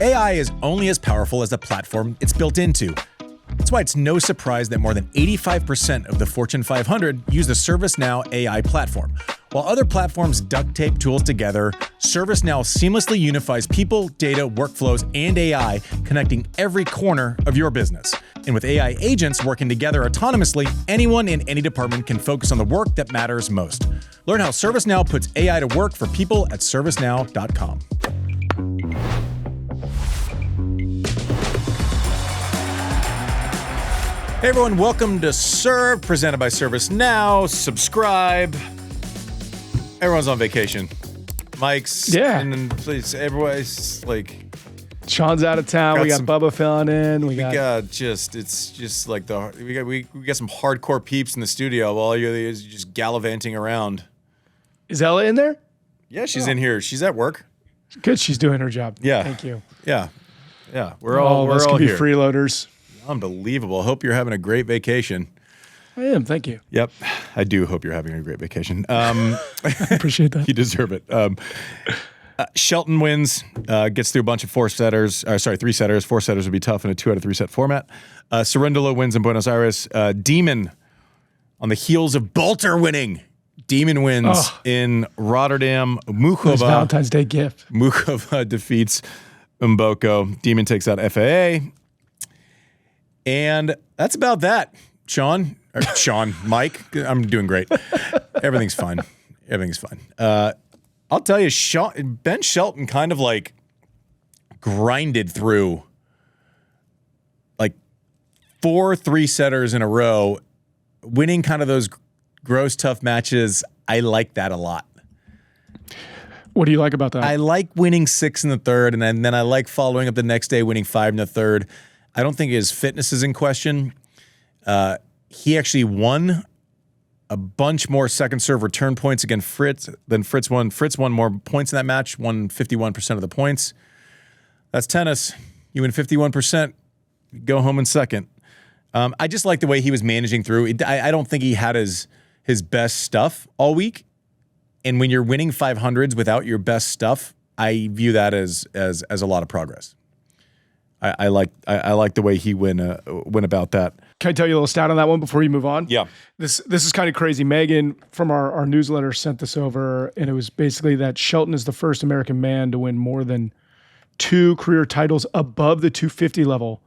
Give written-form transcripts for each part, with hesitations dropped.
AI is only as powerful as the platform it's built into. That's why it's no surprise that more than 85% of the Fortune 500 use the ServiceNow AI platform. While other platforms duct tape tools together, ServiceNow seamlessly unifies people, data, workflows, and AI, connecting every corner of your business. And with AI agents working together autonomously, anyone in any department can focus on the work that matters most. Learn how ServiceNow puts AI to work for people at servicenow.com. Hey everyone, welcome to Serve, presented by ServiceNow. Subscribe. Everyone's on vacation. Mike's, and please, everybody's like, Sean's out of town. We got Bubba filling in. We got it's just like we got some hardcore peeps in the studio. All you is just gallivanting around. Is Ella in there? Yeah, she's in here. She's at work. Good, she's doing her job. Yeah, thank you. Yeah. We're all be here. Freeloaders. Unbelievable. Hope you're having a great vacation. I am. Thank you. Yep. I do hope you're having a great vacation. I appreciate that. You deserve it. Shelton wins, gets through a bunch of three setters. 4 setters would be tough in a 2 out of 3 set format. Cerúndolo wins in Buenos Aires. Demon on the heels of Boulter winning. Demon wins in Rotterdam. Muchová. Valentine's Day gift. Muchová defeats Mboko. Demon takes out FAA. And that's about that, Mike. I'm doing great. Everything's fine. I'll tell you, Ben Shelton kind of like grinded through like 4 3-setters in a row, winning kind of those gross tough matches. I like that a lot. What do you like about that? I like winning 6 in the third, and then I like following up the next day winning 5 in the third. I don't think his fitness is in question. He actually won a bunch more second serve return points against Fritz than Fritz won. Fritz won more points in that match, won 51% of the points. That's tennis. You win 51%, you go home in second. I just like the way he was managing through. I don't think he had his best stuff all week. And when you're winning 500s without your best stuff, I view that as a lot of progress. I like the way he went about that. Can I tell you a little stat on that one before you move on? Yeah. This is kind of crazy. Megan from our newsletter sent this over, and it was basically that Shelton is the first American man to win more than 2 career titles above the 250 level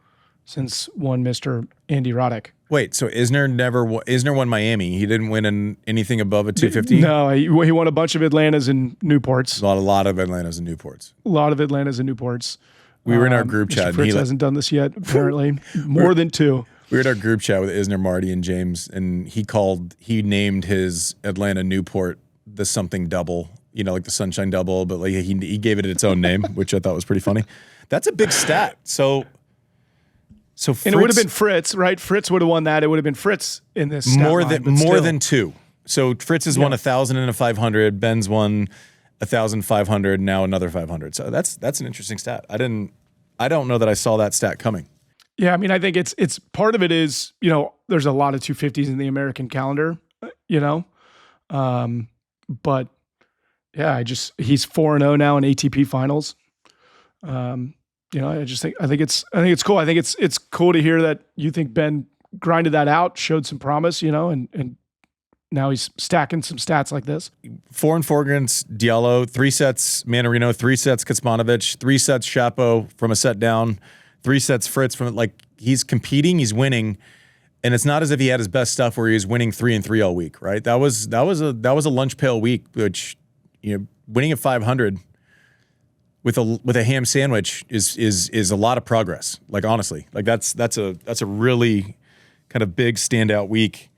since one Mr. Andy Roddick. Wait, so Isner won Miami. He didn't win anything above a 250? No, he won a bunch of Atlantas and Newports. A lot of Atlantas and Newports. We were in our group chat. Fritz hasn't done this yet, apparently. More than 2. We were in our group chat with Isner, Marty, and James, and he named his Atlanta Newport the something double, like the Sunshine Double, but like he gave it its own name, which I thought was pretty funny. That's a big stat. So Fritz, and it would have been Fritz, right? Fritz would have won that. It would have been Fritz in this stat more line, than 2. So Fritz has won 1,000 and a 500. Ben's won 1,500. Now another 500. So that's an interesting stat. I don't know that I saw that stat coming. Yeah, I mean, I think it's part of it is, there's a lot of 250s in the American calendar, but yeah, he's 4-0 now in ATP finals. I think it's cool. I think it's cool to hear that you think Ben grinded that out, showed some promise, and now he's stacking some stats like this. 4-4 against Diallo, 3 sets Manarino, 3 sets Kecmanovic, 3 sets Shapo from a set down, 3 sets Fritz from he's competing, he's winning, and it's not as if he had his best stuff where he was winning 3-3 all week, right? That was a lunch pail week, which winning at 500 with a ham sandwich is a lot of progress. Like honestly, like that's a really kind of big standout week.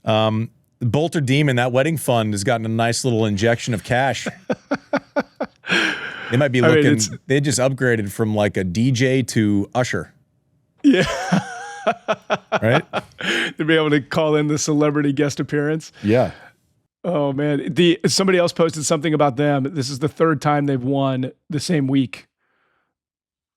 Boulter Demon, that wedding fund has gotten a nice little injection of cash. They might be looking. They just upgraded from like a DJ to usher. Yeah. Right? To be able to call in the celebrity guest appearance. Yeah. Oh man. Somebody else posted something about them. This is the 3rd time they've won the same week.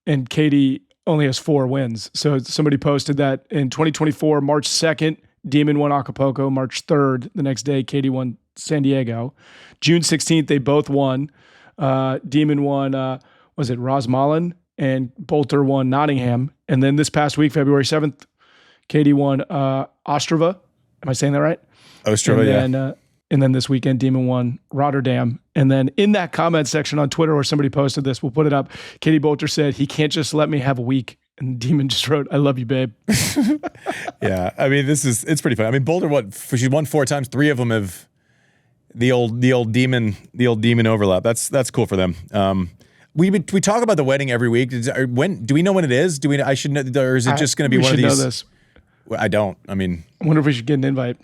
And Katie only has 4 wins. So somebody posted that in 2024, March 2nd, Demon won Acapulco. March 3rd, the next day, Katie won San Diego. June 16th, they both won. Demon won, was it Rosmalen? and Boulter won Nottingham. And then this past week, February 7th, Katie won Ostrava. Am I saying that right? Ostrava, yeah. And then this weekend, Demon won Rotterdam. And then in that comment section on Twitter where somebody posted this, we'll put it up, Katie Boulter said, he can't just let me have a week. And Demon just wrote, I love you, babe. Yeah. I mean, it's pretty fun. I mean, Boulter, she won 4 times. 3 of them have the old demon overlap. That's cool for them. We talk about the wedding every week. When do we know when it is? I should know, or is it just going to be one of these? Know this. I don't. I mean, I wonder if we should get an invite.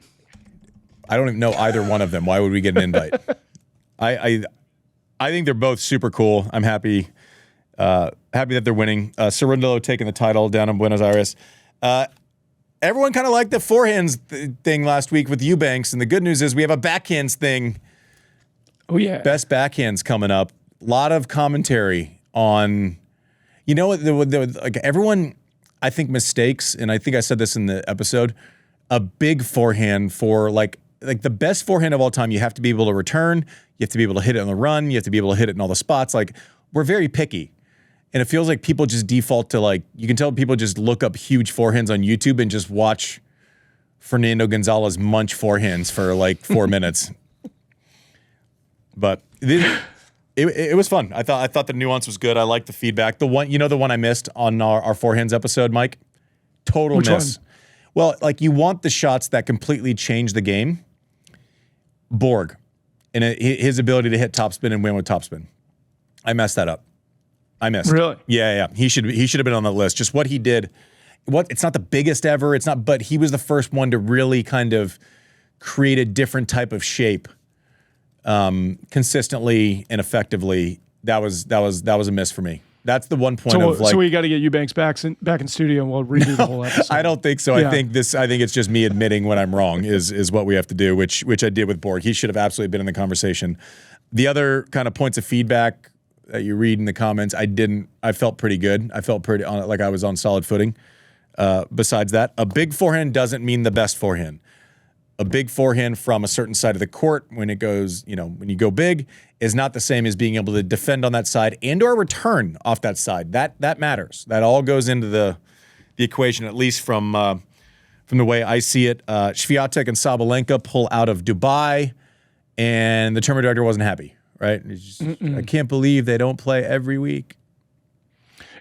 I don't even know either one of them. Why would we get an invite? I think they're both super cool. I'm happy that they're winning. Cerúndolo taking the title down in Buenos Aires. Everyone kind of liked the forehands thing last week with Eubanks, and the good news is we have a backhands thing. Oh yeah, best backhands coming up. A lot of commentary on, you know what? Like everyone, I think mistakes, and I think I said this in the episode. A big forehand for like the best forehand of all time, you have to be able to return. You have to be able to hit it on the run. You have to be able to hit it in all the spots. Like, we're very picky. And it feels like people just default to, like, you can tell people just look up huge forehands on YouTube and just watch Fernando Gonzalez munch forehands for like 4 minutes. But it was fun. I thought the nuance was good. I liked the feedback. The one I missed on our forehands episode, Mike? Total Which miss. One? Well, like, you want the shots that completely change the game. Borg, and his ability to hit topspin and win with topspin. I messed that up. I missed. Really? Yeah. He should have been on the list. Just what he did. It's not the biggest ever. It's not, but he was the first one to really kind of create a different type of shape, consistently and effectively. That was a miss for me. That's the one point of like. So we got to get Eubanks back in studio, and we'll redo the whole episode. I don't think so. Yeah. I think it's just me admitting when I'm wrong is what we have to do, which I did with Borg. He should have absolutely been in the conversation. The other kind of points of feedback that you read in the comments, I felt pretty good. I felt pretty like I was on solid footing. Besides that, a big forehand doesn't mean the best forehand. A big forehand from a certain side of the court, when it goes, when you go big, is not the same as being able to defend on that side and or return off that side. That matters. That all goes into the equation, at least from the way I see it. Swiatek and Sabalenka pull out of Dubai, and the tournament director wasn't happy. Right? I can't believe they don't play every week.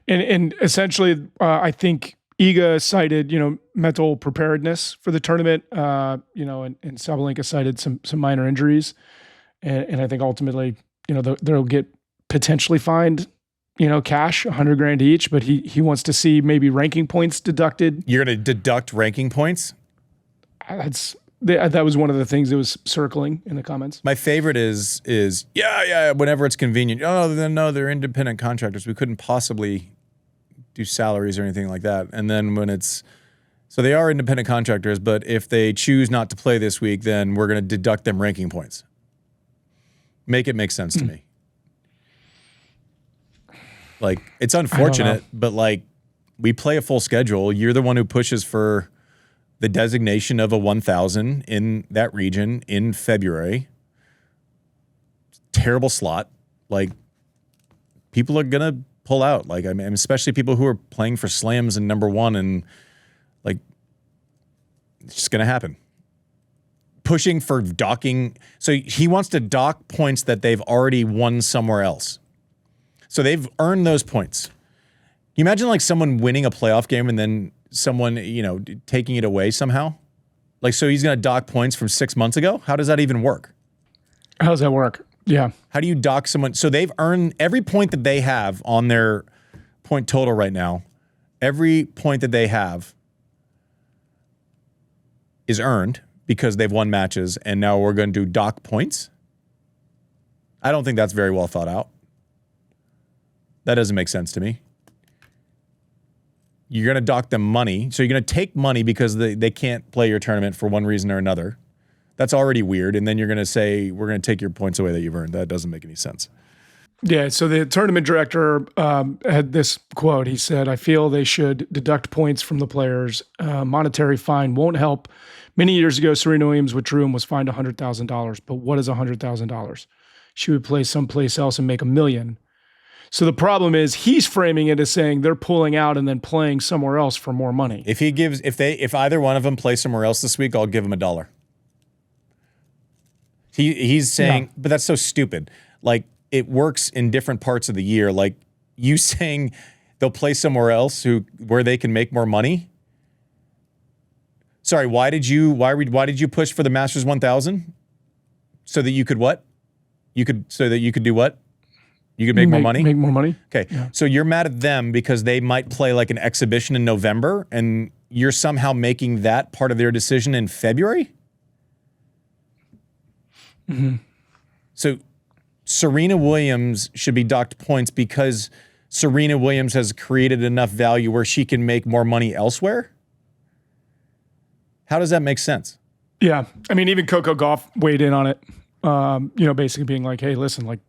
And essentially, I think Iga cited, mental preparedness for the tournament, and Sabalenka cited some minor injuries. And I think ultimately, they'll get potentially fined, cash, $100,000 each, but he wants to see maybe ranking points deducted. You're going to deduct ranking points? That was one of the things that was circling in the comments. My favorite is whenever it's convenient. Oh, no, they're independent contractors. We couldn't possibly do salaries or anything like that. And then so they are independent contractors, but if they choose not to play this week, then we're going to deduct them ranking points. Make it make sense to me. Like, it's unfortunate, but like, we play a full schedule. You're the one who pushes for the designation of a 1,000 in that region in February. Terrible slot. Like, people are going to pull out. Like, I mean, especially people who are playing for slams and number one, and like, it's just going to happen. Pushing for docking. So he wants to dock points that they've already won somewhere else. So they've earned those points. Can you imagine like someone winning a playoff game and then someone, taking it away somehow? Like, so he's going to dock points from 6 months ago? How does that even work? How does that work? Yeah. How do you dock someone? So they've earned every point that they have on their point total right now. Every point that they have is earned because they've won matches, and now we're going to do dock points? I don't think that's very well thought out. That doesn't make sense to me. You're going to dock them money. So you're going to take money because they can't play your tournament for one reason or another. That's already weird. And then you're going to say, we're going to take your points away that you've earned. That doesn't make any sense. Yeah, so the tournament director had this quote. He said, I feel they should deduct points from the players. Monetary fine won't help. Many years ago, Serena Williams withdrew and was fined $100,000. But what is $100,000? She would play someplace else and make $1 million. So the problem is he's framing it as saying they're pulling out and then playing somewhere else for more money. If either one of them play somewhere else this week, I'll give him $1. He's saying, but that's so stupid. Like, it works in different parts of the year. Like, you saying they'll play somewhere else where they can make more money. Sorry, why did you push for the Masters 1000? So that you could what? So that you could do what? You could make more money? Make more money. Okay. Yeah. So you're mad at them because they might play like an exhibition in November and you're somehow making that part of their decision in February? Mm-hmm. So Serena Williams should be docked points because Serena Williams has created enough value where she can make more money elsewhere? How does that make sense? Yeah. I mean, even Coco Gauff weighed in on it, basically being like, hey, listen, like,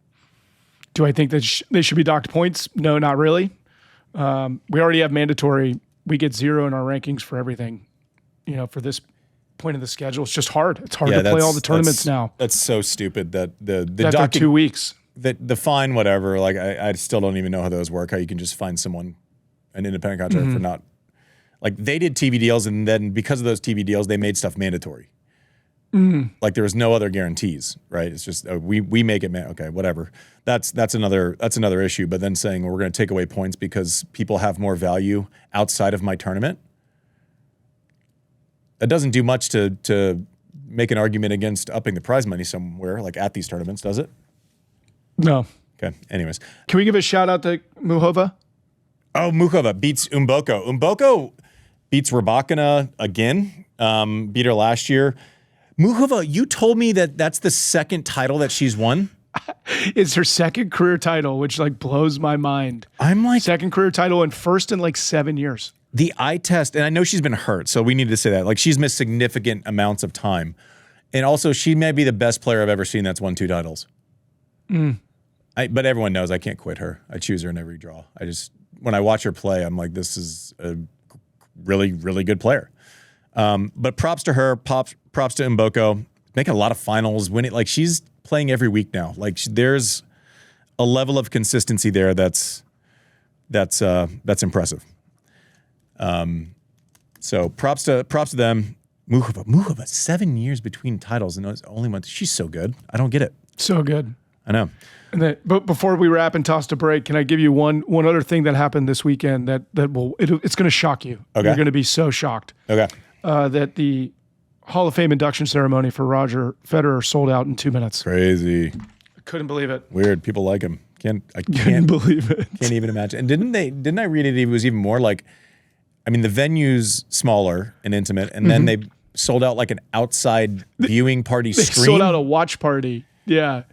do I think that they should be docked points? No, not really. We already have mandatory. We get 0 in our rankings for everything, for this point of the schedule. It's just hard. It's hard to play all the tournaments now. That's so stupid that the docking, 2 weeks. The fine, whatever, like I still don't even know how those work, how you can just find someone, an independent contractor for not, like they did TV deals and then because of those TV deals, they made stuff mandatory. Like there was no other guarantees, right? It's just we make it, okay, whatever. That's another issue. But then saying we're going to take away points because people have more value outside of my tournament, that doesn't do much to make an argument against upping the prize money somewhere, like at these tournaments, does it? No. Okay. Anyways, can we give a shout out to Muchová? Oh, Muchová beats Mboko. Mboko beats Rybakina again. Beat her last year. Muchová, you told me that that's the second title that she's won. It's her second career title, which like blows my mind. I'm like second career title and first in like 7 years. The eye test, and I know she's been hurt, so we need to say that. Like she's missed significant amounts of time. And also she may be the best player I've ever seen that's won 2 titles. But everyone knows I can't quit her. I choose her in every draw. When I watch her play, I'm like, this is a really, really good player. But props to her, props to Mboko, making a lot of finals, winning. Like she's playing every week now. Like there's a level of consistency there that's impressive. So props to them. Muchová, 7 years between titles and it's only one. She's so good. I don't get it. So good. I know. And then, but before we wrap and toss to break, can I give you one other thing that happened this weekend it's going to shock you. Okay. You're going to be so shocked. Okay. That the Hall of Fame induction ceremony for Roger Federer sold out in 2 minutes. Crazy. I couldn't believe it. Weird. People like him. I can't believe it. Can't even imagine. And didn't I read it was even more like, I mean, the venue's smaller and intimate, and then they sold out like an outside viewing party They screen. sold out a watch party. Yeah.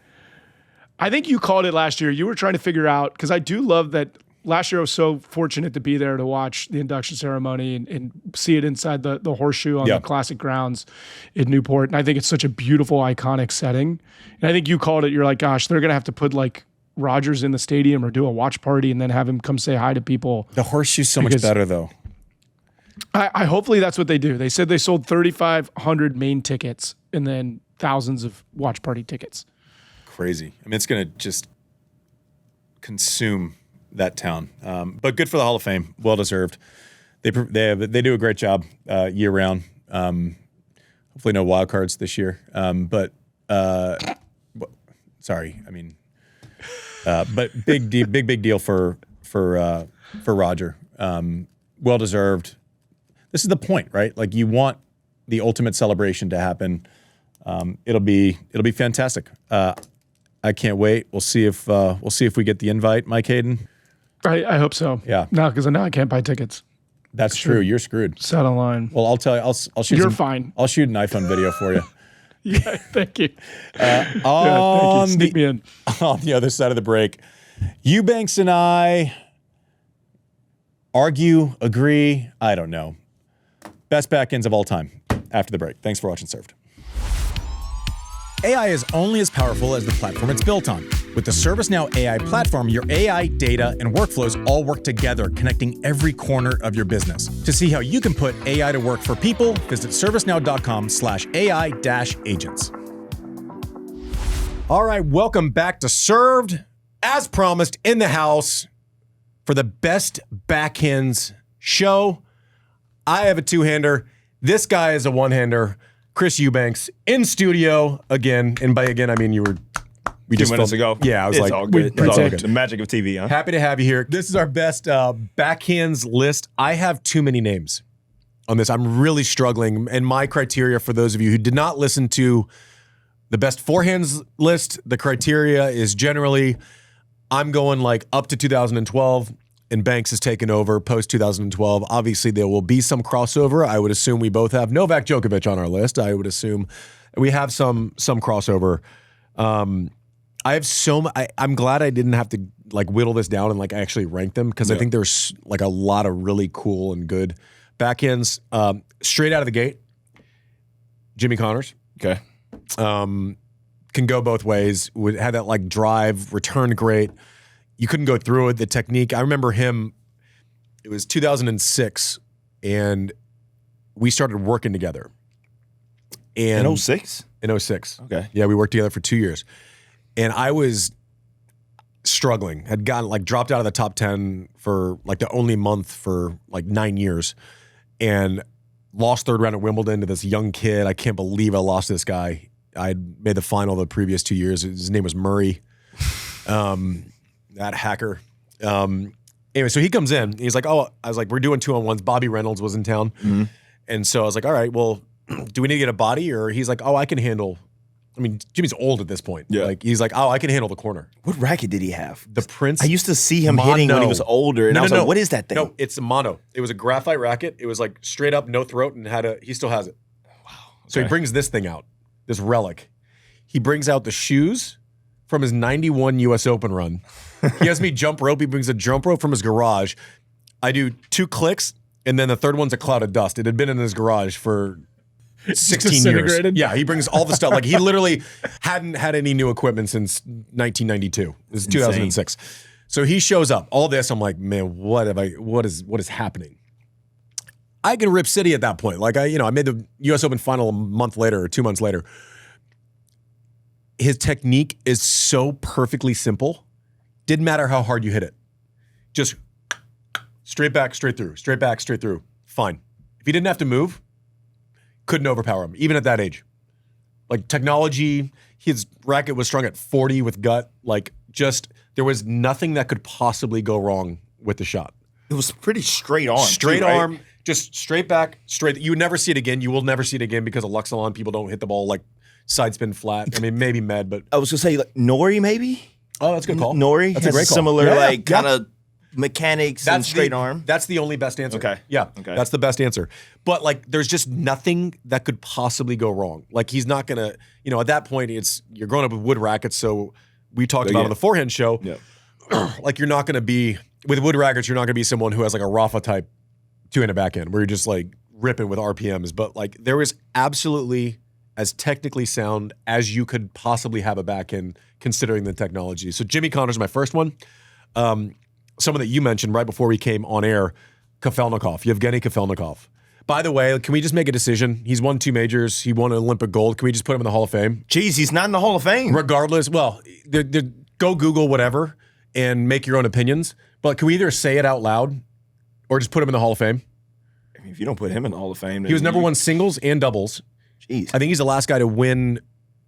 I think you called it last year. You were trying to figure out, because I do love that last year I was so fortunate to be there to watch the induction ceremony and see it inside the horseshoe on the classic grounds in Newport. And I think it's such a beautiful, iconic setting. And I think you called it, you're like, gosh, they're going to have to put like Rogers in the stadium or do a watch party and then have him come say hi to people. The horseshoe's so much better though. I hopefully that's what they do. They said they sold 3,500 main tickets and then thousands of watch party tickets. Crazy. I mean, it's going to just consume that town. But good for the Hall of Fame. Well deserved. They do a great job year round. Hopefully no wild cards this year. Sorry. I mean, but big deal for Roger. Well deserved. This is the point, right? Like you want the ultimate celebration to happen. It'll be fantastic. I can't wait. We'll see if we get the invite, Mike Hayden. I hope so. Yeah. No, because now I can't buy tickets. That's true. You're screwed. Set online. Well, I'll tell you. I'll shoot. You're fine. I'll shoot an iPhone video for you. Yeah. Thank you. Thank you. Sneak me in. On the other side of the break, Eubanks and I argue, agree. I don't know. Best backhands of all time. After the break. Thanks for watching Served. AI is only as powerful as the platform it's built on. With the ServiceNow AI platform, your AI, data, and workflows all work together, connecting every corner of your business. To see how you can put AI to work for people, visit servicenow.com/AI-agents. All right, welcome back to Served. as promised, in the house for the best backhands show. I have a two-hander. This guy is a one-hander. Chris Eubanks in studio again. And by again, I mean we 2 minutes ago. Yeah, I was it's like, all good. It's all take good. it. The magic of TV, huh? happy to have you here. This is our best backhands list. I have too many names on this. I'm really struggling. And my criteria for those of you who did not listen to the best forehands list, the criteria is generally I'm going like up to 2012 and Banks has taken over post 2012. Obviously, there will be some crossover. I would assume we both have Novak Djokovic on our list. I would assume we have some crossover. I have I'm glad I didn't have to like whittle this down and like actually rank them because I think there's like a lot of really cool and good backhands. Straight out of the gate, Jimmy Connors. Okay. Can go both ways. Had that like drive, returned great. You couldn't go through it. The technique. I remember him. It was 2006, and we started working together. And In 06? In 06. Okay. Yeah, we worked together for 2 years. And I was struggling. Had gotten like dropped out of the top 10 for like the only month for like 9 years. And lost third round at Wimbledon to this young kid. I can't believe I lost to this guy. I made the final the previous 2 years. His name was Murray. That hacker. Anyway, so he comes in. He's like, oh, I was like, we're doing 2-on-1s. Bobby Reynolds was in town. Mm-hmm. And so I was like, all right, well, do we need to get a body? Or he's like, oh, I can handle. I mean, Jimmy's old at this point. Yeah. Like, he's like, oh, I can handle the corner. What racket did he have? The Prince. I used to see him hitting when he was older, and I was like, what is that thing? No, it's a mono. It was a graphite racket. It was like straight up, no throat, and he still has it. Wow. So he brings this thing out, this relic. He brings out the shoes from his 91 US Open run. He has me jump rope. He brings a jump rope from his garage. I do 2 clicks, and then the third one's a cloud of dust. It had been in his garage for 16 years. Yeah, he brings all the stuff. Like he literally hadn't had any new equipment since 1992. This is 2006. So he shows up. All this, I'm like, man, what is happening? I can rip City at that point. Like I made the US Open final a month later or 2 months later. His technique is so perfectly simple. Didn't matter how hard you hit it. Just straight back, straight through, straight back, straight through. Fine. If he didn't have to move, couldn't overpower him, even at that age. Like technology, his racket was strung at 40 with gut. Like just, there was nothing that could possibly go wrong with the shot. It was pretty straight arm. Straight too, right? arm, just straight back, straight. You would never see it again. You will never see it again because of Luxilon. People don't hit the ball like side spin flat. I mean, maybe Med, but. I was going to say, like, Nori maybe? Oh, that's a good call. Nori That's a has great call. similar, Yeah, kind of mechanics and straight arm. That's the only best answer. Okay. Yeah. Okay. That's the best answer. But like, there's just nothing that could possibly go wrong. Like, he's not gonna. At that point, you're growing up with wood rackets. So we talked about on the forehand show. Yeah. Like, you're not gonna be with wood rackets. You're not gonna be someone who has like a Rafa type two-handed backhand where you're just like ripping with RPMs. But like, there is absolutely as technically sound as you could possibly have a backhand considering the technology. So Jimmy Connors is my first one. Someone that you mentioned right before we came on air, Kafelnikov, Yevgeny Kafelnikov. By the way, can we just make a decision? He's won 2 majors. He won an Olympic gold. Can we just put him in the Hall of Fame? Jeez, he's not in the Hall of Fame. Regardless, well, go Google whatever and make your own opinions. But can we either say it out loud or just put him in the Hall of Fame? I mean, if you don't put him in the Hall of Fame, He was number 1 singles and doubles. Jeez. I think he's the last guy to win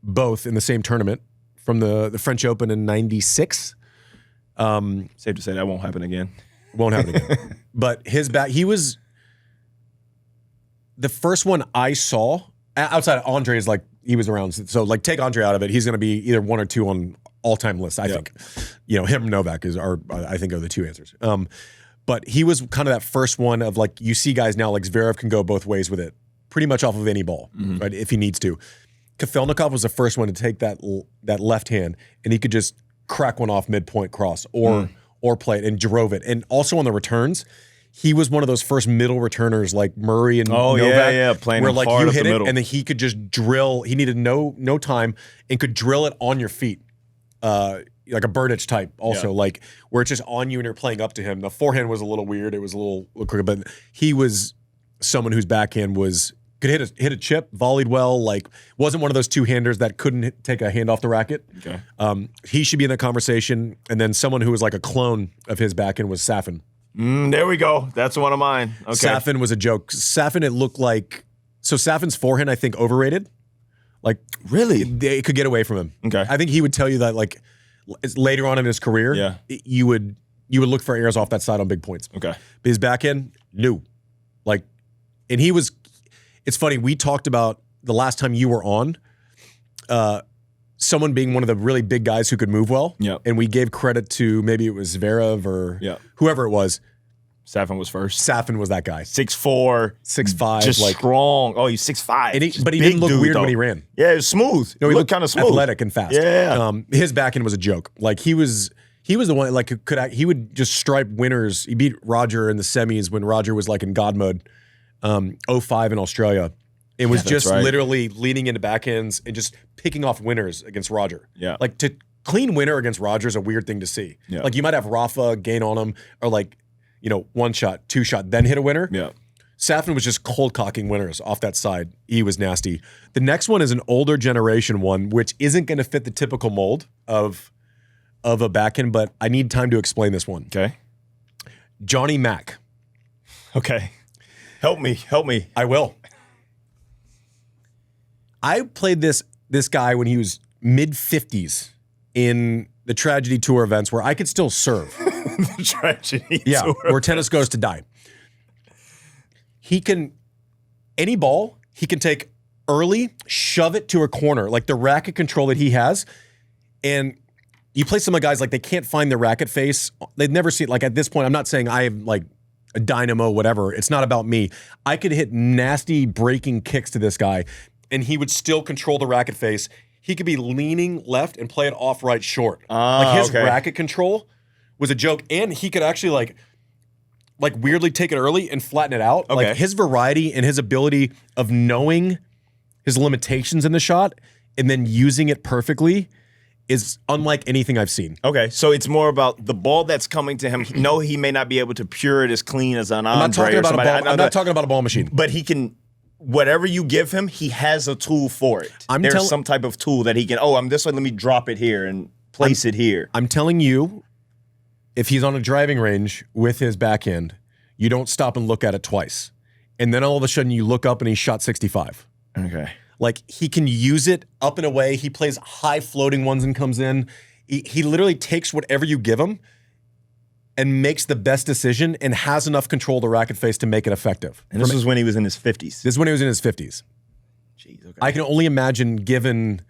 both in the same tournament from the French Open in '96. Safe to say that won't happen again. Won't happen again. But he was the first one I saw outside of Andre's. Like, he was around. So like, take Andre out of it, he's going to be either 1 or 2 on all-time lists. I think. Him and Novak I think are the 2 answers. But he was kind of that first one of like, you see guys now like Zverev can go both ways with it, pretty much off of any ball, right? If he needs to. Kafelnikov was the first one to take that left hand, and he could just crack one off midpoint cross or play it and drove it. And also on the returns, he was one of those first middle returners like Murray and Novak. Playing where like hard you up hit the it middle. and then he could just drill. He needed no time and could drill it on your feet. Like a Burditch type also, like where it's just on you and you're playing up to him. The forehand was a little weird. It was a little crooked, but he was someone whose backhand was Could hit a chip, volleyed well, like wasn't one of those two-handers that couldn't take a hand off the racket. Okay. He should be in that conversation. And then someone who was like a clone of his backhand was Safin. There we go. That's one of mine. Okay. Safin was a joke. Safin, it looked like, so Safin's forehand, I think, overrated. Like, Really? it could get away from him. Okay. I think he would tell you that, like, later on in his career, you would look for errors off that side on big points. Okay. But his backhand, no. Like, and he was, it's funny, we talked about the last time you were on, someone being one of the really big guys who could move well. Yep. And we gave credit to, maybe it was Zverev or whoever it was. Safin was first. Safin was that guy. 6'4", 6'5", just like strong. Oh, he's 6'5". but he Big didn't look dude, weird though. when he ran. Yeah, it was smooth. No, he looked kind of smooth. athletic and fast. Yeah. His backhand was a joke. Like he was the one like he would just stripe winners. He beat Roger in the semis when Roger was like in God mode. 05 in Australia. It was just literally leaning into backhands and just picking off winners against Roger. Yeah. Like to clean winner against Roger is a weird thing to see. Yeah. Like you might have Rafa gain on him or like, you know, 1 shot, 2 shot, then hit a winner. Yeah. Safin was just cold cocking winners off that side. He was nasty. The next one is an older generation one, which isn't going to fit the typical mold of a backhand, but I need time to explain this one. Okay. Johnny Mack. Okay. Help me. I will. I played this guy when he was mid-50s in the Tragedy Tour events where I could still serve. Tragedy. Yeah, Tour. where tennis goes to die. He can, any ball, he can take early, shove it to a corner, like the racket control that he has. And you play some of the guys, like they can't find the racket face. They've never seen, like at this point, I'm not saying I am like a dynamo, whatever. It's not about me. I could hit nasty breaking kicks to this guy, and he would still control the racket face. He could be leaning left and play it off right short. Like his racket control was a joke, and he could actually like weirdly take it early and flatten it out. Okay. Like his variety and his ability of knowing his limitations in the shot and then using it perfectly is unlike anything I've seen. Okay, so it's more about the ball that's coming to him. No, he may not be able to pure it as clean as an Andre or somebody. I'm not talking about a ball machine. But he can, whatever you give him, he has a tool for it. There's some type of tool that he can, I'm this way, let me drop it here and place it here. I'm telling you, if he's on a driving range with his backhand, you don't stop and look at it twice. And then all of a sudden you look up and he's shot 65. Okay. Like he can use it up and away. He plays high floating ones and comes in. He literally takes whatever you give him and makes the best decision and has enough control of the racket face to make it effective. And this was when he was in his 50s. This is when he was in his 50s. Jeez, okay. I can only imagine, given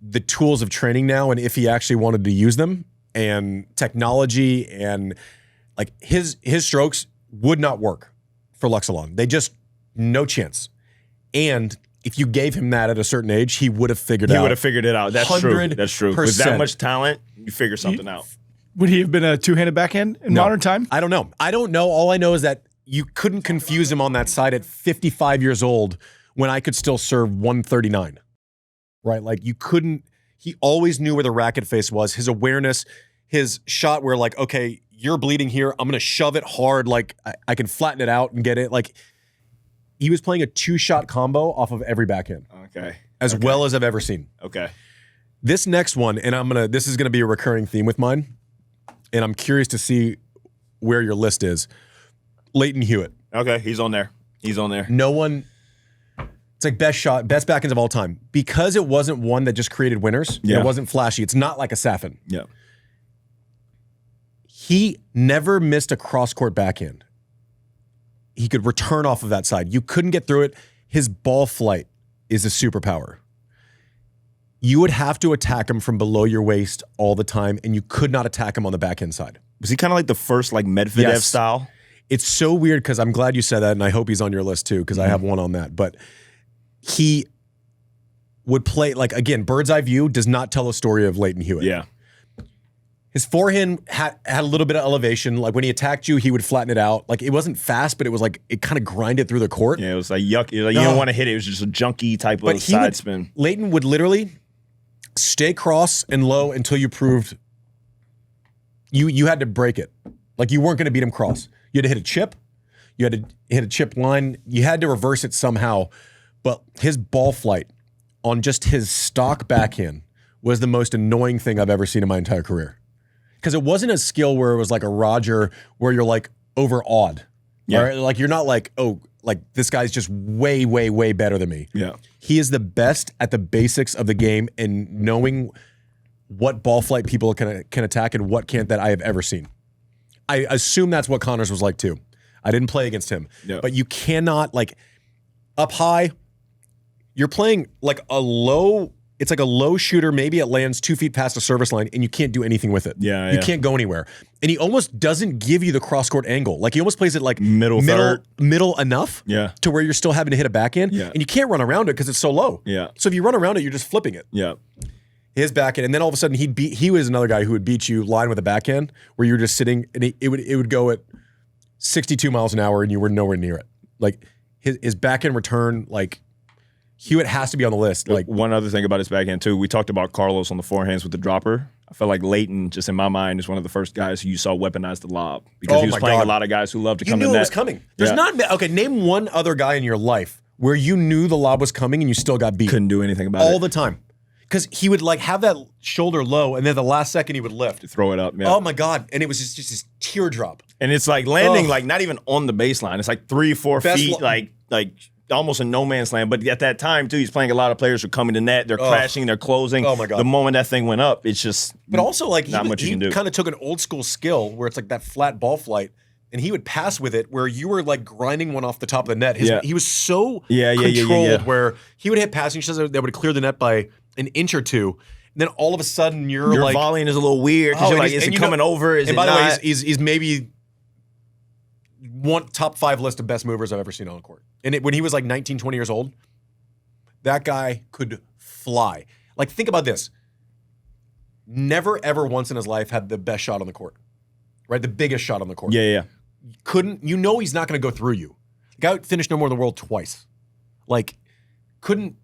the tools of training now and if he actually wanted to use them and technology and like his strokes would not work for Luxalon. They just, no chance. And if you gave him that at a certain age, he would have figured it out. He would have figured it out. That's true. 100%. That's true. With that much talent, you figure something out. Would he have been a two-handed backhand in modern time? I don't know. All I know is that you couldn't confuse him on that side at 55 years old when I could still serve 139. Right? Like you couldn't, he always knew where the racket face was, his awareness, his shot where like, okay, you're bleeding here. I'm going to shove it hard. Like I can flatten it out and get it. Like he was playing a 2-shot combo off of every backhand. Okay. As well as I've ever seen. Okay. This next one, and this is going to be a recurring theme with mine, and I'm curious to see where your list is. Lleyton Hewitt. Okay, he's on there. No one, it's like best backhands of all time. Because it wasn't one that just created winners, and it wasn't flashy, it's not like a Safin. Yeah. He never missed a cross-court backhand. He could return off of that side. You couldn't get through it. His ball flight is a superpower. You would have to attack him from below your waist all the time, and you could not attack him on the backhand side. Was he kind of like the first like Medvedev style? It's so weird because I'm glad you said that, and I hope he's on your list too because I have one on that. But he would play, like, again, bird's eye view does not tell a story of Lleyton Hewitt. Yeah. His forehand had a little bit of elevation. Like when he attacked you, he would flatten it out. Like it wasn't fast, but it was like it kind of grinded through the court. Yeah, it was like yuck. Like, you don't want to hit it. It was just a junky type of side spin. Lleyton would literally stay cross and low until you proved you had to break it. Like you weren't going to beat him cross. You had to hit a chip. You had to hit a chip line. You had to reverse it somehow. But his ball flight on just his stock backhand was the most annoying thing I've ever seen in my entire career. Because it wasn't a skill where it was like a Roger where you're like overawed. Yeah. Right? Like you're not like, oh, like this guy's just way, way, way better than me. Yeah. He is the best at the basics of the game and knowing what ball flight people can attack and what can't that I have ever seen. I assume that's what Connors was like too. I didn't play against him. Yeah. But you cannot, like, up high, you're playing like a low, it's like a low shooter, maybe it lands 2 feet past the service line and you can't do anything with it. Yeah, you can't go anywhere. And he almost doesn't give you the cross-court angle. Like he almost plays it like middle enough to where you're still having to hit a backhand. Yeah. And you can't run around it because it's so low. Yeah. So if you run around it, you're just flipping it. Yeah. His backhand, and then all of a sudden he was another guy who would beat you line with a backhand where you were just sitting and it would go at 62 miles an hour and you were nowhere near it. Like his backhand return, like Hewitt has to be on the list. Like one other thing about his backhand too, we talked about Carlos on the forehands with the dropper. I felt like Lleyton, just in my mind, is one of the first guys who you saw weaponize the lob because he was playing a lot of guys who love to come to net. You knew it was coming. There's not okay. Name one other guy in your life where you knew the lob was coming and you still got beat. Couldn't do anything about it all the time because he would like have that shoulder low and then the last second he would lift to throw it up. Yeah. Oh my god! And it was just this teardrop. And it's like landing like not even on the baseline. It's like 3-4 feet, like almost a no man's land. But at that time too, he's playing a lot of players who are coming to net. They're crashing. They're closing. Oh my god! The moment that thing went up, it's just. But also like not much you can do. He kind of took an old school skill where it's like that flat ball flight, and he would pass with it where you were like grinding one off the top of the net. He was so controlled where he would hit passing shots that would clear the net by an inch or two. And then all of a sudden your like volleying is a little weird because you're like, is it coming over? Is it not? And by the way, he's maybe one top 5 list of best movers I've ever seen on the court. And when he was like 19, 20 years old, that guy could fly. Like, think about this. Never, ever once in his life had the best shot on the court, right? The biggest shot on the court. Yeah. He's not going to go through you. The guy finished number 1 in the world twice. Like, couldn't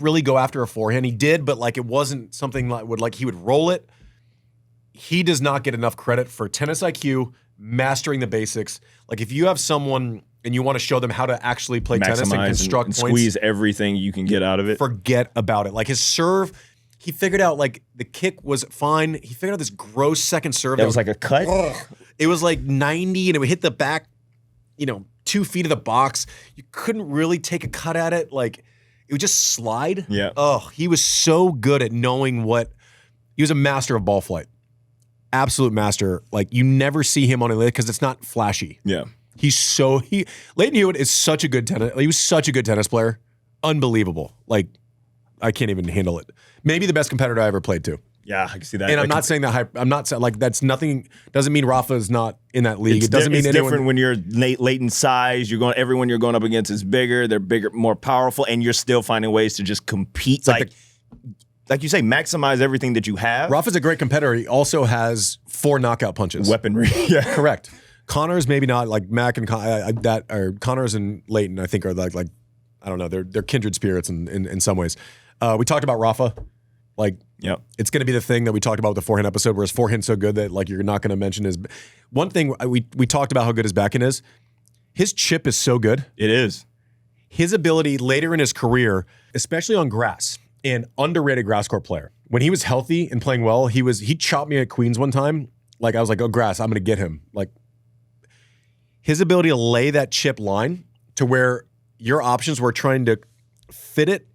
really go after a forehand. He did, but like it wasn't something like he would roll it. He does not get enough credit for tennis IQ, mastering the basics. Like if you have someone and you want to show them how to actually play tennis and construct and points, squeeze everything you can get out of it. Forget about it. Like his serve, he figured out like the kick was fine. He figured out this gross second serve that was like a cut. It was like 90 and it would hit the back, 2 feet of the box. You couldn't really take a cut at it. Like it would just slide. Yeah. Oh, he was so good at knowing he was a master of ball flight. Absolute master. Like you never see him on a because it's not flashy. Yeah. Lleyton Hewitt is such a good tennis. He was such a good tennis player. Unbelievable. Like I can't even handle it. Maybe the best competitor I ever played too. Yeah, I can see that. And I'm not saying that. I'm not saying like that's nothing. Doesn't mean Rafa is not in that league. It doesn't mean it's different when you're Lleyton size. Everyone you're going up against is bigger. They're bigger, more powerful, and you're still finding ways to just compete. Like you say, maximize everything that you have. Rafa's a great competitor. He also has 4 knockout punches. Weaponry. Yeah, correct. Connors maybe not like Mac and Connors and Lleyton. I think are like I don't know. They're kindred spirits in some ways. We talked about Rafa. Like, it's going to be the thing that we talked about with the forehand episode, where his forehand's so good that like you're not going to mention his. One thing we talked about how good his backhand is. His chip is so good. It is. His ability later in his career, especially on grass, an underrated grass court player. When he was healthy and playing well, he chopped me at Queens one time. Like I was like, oh, grass, I'm going to get him. Like his ability to lay that chip line to where your options were trying to fit it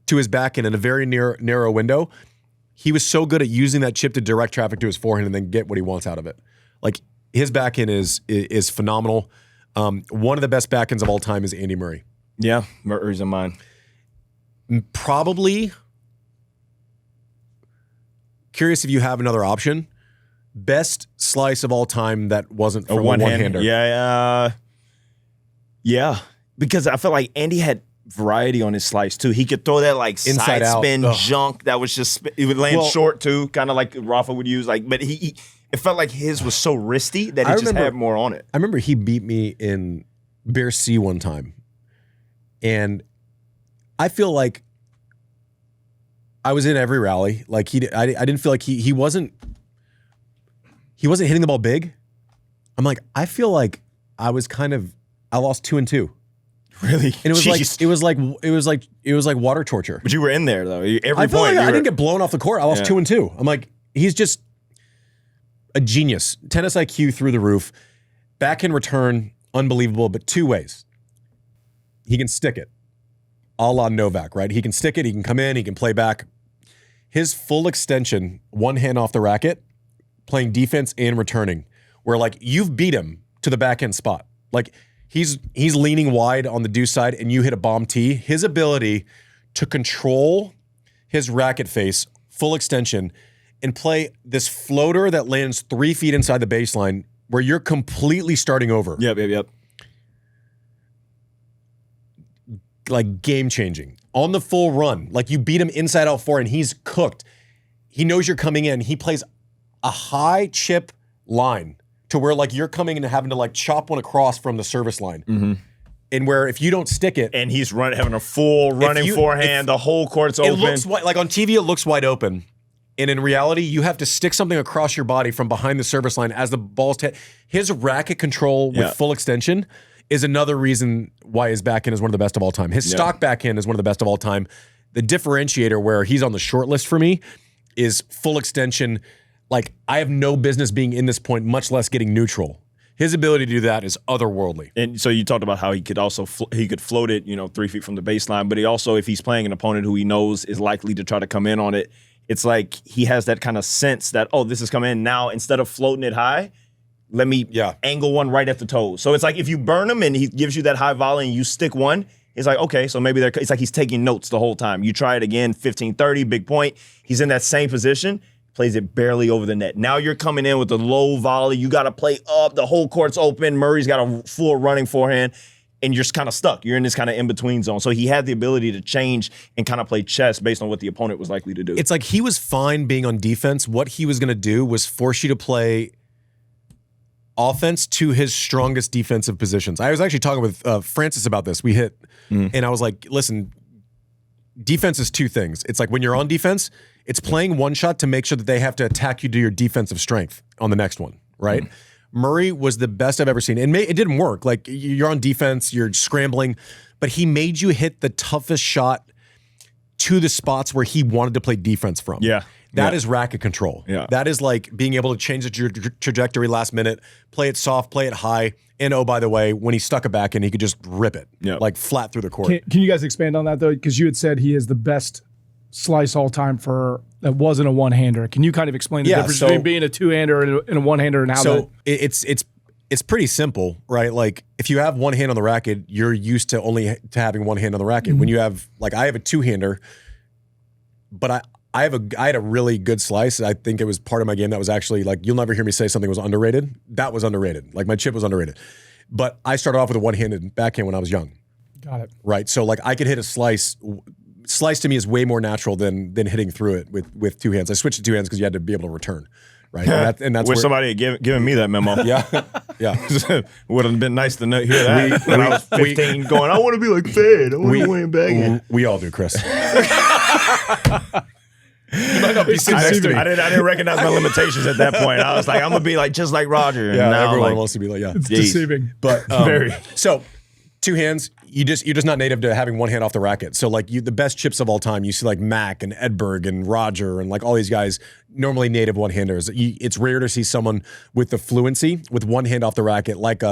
to his backhand in a very narrow window. He was so good at using that chip to direct traffic to his forehand and then get what he wants out of it. Like his backhand is phenomenal. One of the best backhands of all time is Andy Murray. Yeah, Murray's in mine. Probably. Curious if you have another option. Best slice of all time that wasn't from a one-hander. Yeah. Because I feel like Andy had variety on his slice too. He could throw that like inside side spin junk that was just it would land short too, kind of like Rafa would use. Like, but it felt like his was so wristy that it just had more on it. I remember he beat me in Bear C one time, and I feel like I was in every rally. Like I didn't feel like he wasn't hitting the ball big, I'm like, I feel like I lost 2-2. Really? And it was like water torture. But you were in there though. I feel like I didn't get blown off the court. I lost 2-2. I'm like, he's just a genius. Tennis IQ through the roof. Backhand return, unbelievable, but two ways. He can stick it, a la Novak, right? He can stick it, he can come in, he can play back. His full extension, one hand off the racket, playing defense and returning, where like you've beat him to the backhand spot. Like he's leaning wide on the deuce side and you hit a bomb tee. His ability to control his racket face, full extension, and play this floater that lands 3 feet inside the baseline where you're completely starting over. Yep. Like game changing. On the full run, like you beat him inside out 4 and he's cooked. He knows you're coming in. He plays a high chip line to where like you're coming in and having to like chop one across from the service line. Mm-hmm. And where if you don't stick it. And he's having a full running forehand, the whole court's open. It looks like on TV it looks wide open. And in reality, you have to stick something across your body from behind the service line as the ball's hit. His racket control with full extension is another reason why his backhand is one of the best of all time. His stock backhand is one of the best of all time. The differentiator where he's on the short list for me is full extension. Like, I have no business being in this point, much less getting neutral. His ability to do that is otherworldly. And so you talked about how he could also he could float it, 3 feet from the baseline, but he also, if he's playing an opponent who he knows is likely to try to come in on it, it's like he has that kind of sense that, oh, this is coming in now. Instead of floating it high, let me angle one right at the toes. So it's like if you burn him and he gives you that high volley and you stick one, it's like, okay, so maybe it's like he's taking notes the whole time. You try it again, 15-30, big point. He's in that same position, plays it barely over the net. Now you're coming in with a low volley. You got to play up. The whole court's open. Murray's got a full running forehand. And you're just kind of stuck. You're in this kind of in-between zone. So he had the ability to change and kind of play chess based on what the opponent was likely to do. It's like he was fine being on defense. What he was going to do was force you to play offense to his strongest defensive positions. I was actually talking with Francis about this. We hit, and I was like, listen, defense is two things. It's like when you're on defense, it's playing one shot to make sure that they have to attack you to your defensive strength on the next one, right? Murray was the best I've ever seen. And it didn't work. Like, you're on defense, you're scrambling, but he made you hit the toughest shot to the spots where he wanted to play defense from. Yeah. That is racket control. Yeah. That is like being able to change the trajectory last minute, play it soft, play it high. And oh, by the way, when he stuck it back in, he could just rip it like flat through the court. Can you guys expand on that though? Because you had said he is the best slice all time that wasn't a one-hander. Can you kind of explain the difference between being a two-hander and a one-hander and how that? It's pretty simple, right? Like if you have one hand on the racket, you're used to only having one hand on the racket. When you have, like, I have a two-hander, but I had a really good slice. I think it was part of my game that was actually, like, you'll never hear me say something was underrated. That was underrated. Like, my chip was underrated. But I started off with a one-handed backhand when I was young. Got it. Right? So, like, I could hit a slice. Slice to me is way more natural than hitting through it with two hands. I switched to two hands because you had to be able to return, right? And that's Wish somebody had given me that memo. Yeah. Would have been nice to hear that when I was 15 going, I want to be like Fed. I want to win backhand. We all do, Chris. You might not be sitting next to me. I didn't recognize my limitations at that point. I was like, I'm going to be like just like Roger. And now everyone wants to be like, It's deceiving. But so two hands, you're just not native to having one hand off the racket. So like the best chips of all time, you see like Mac and Edberg and Roger and like all these guys, normally native one-handers. It's rare to see someone with the fluency with one hand off the racket like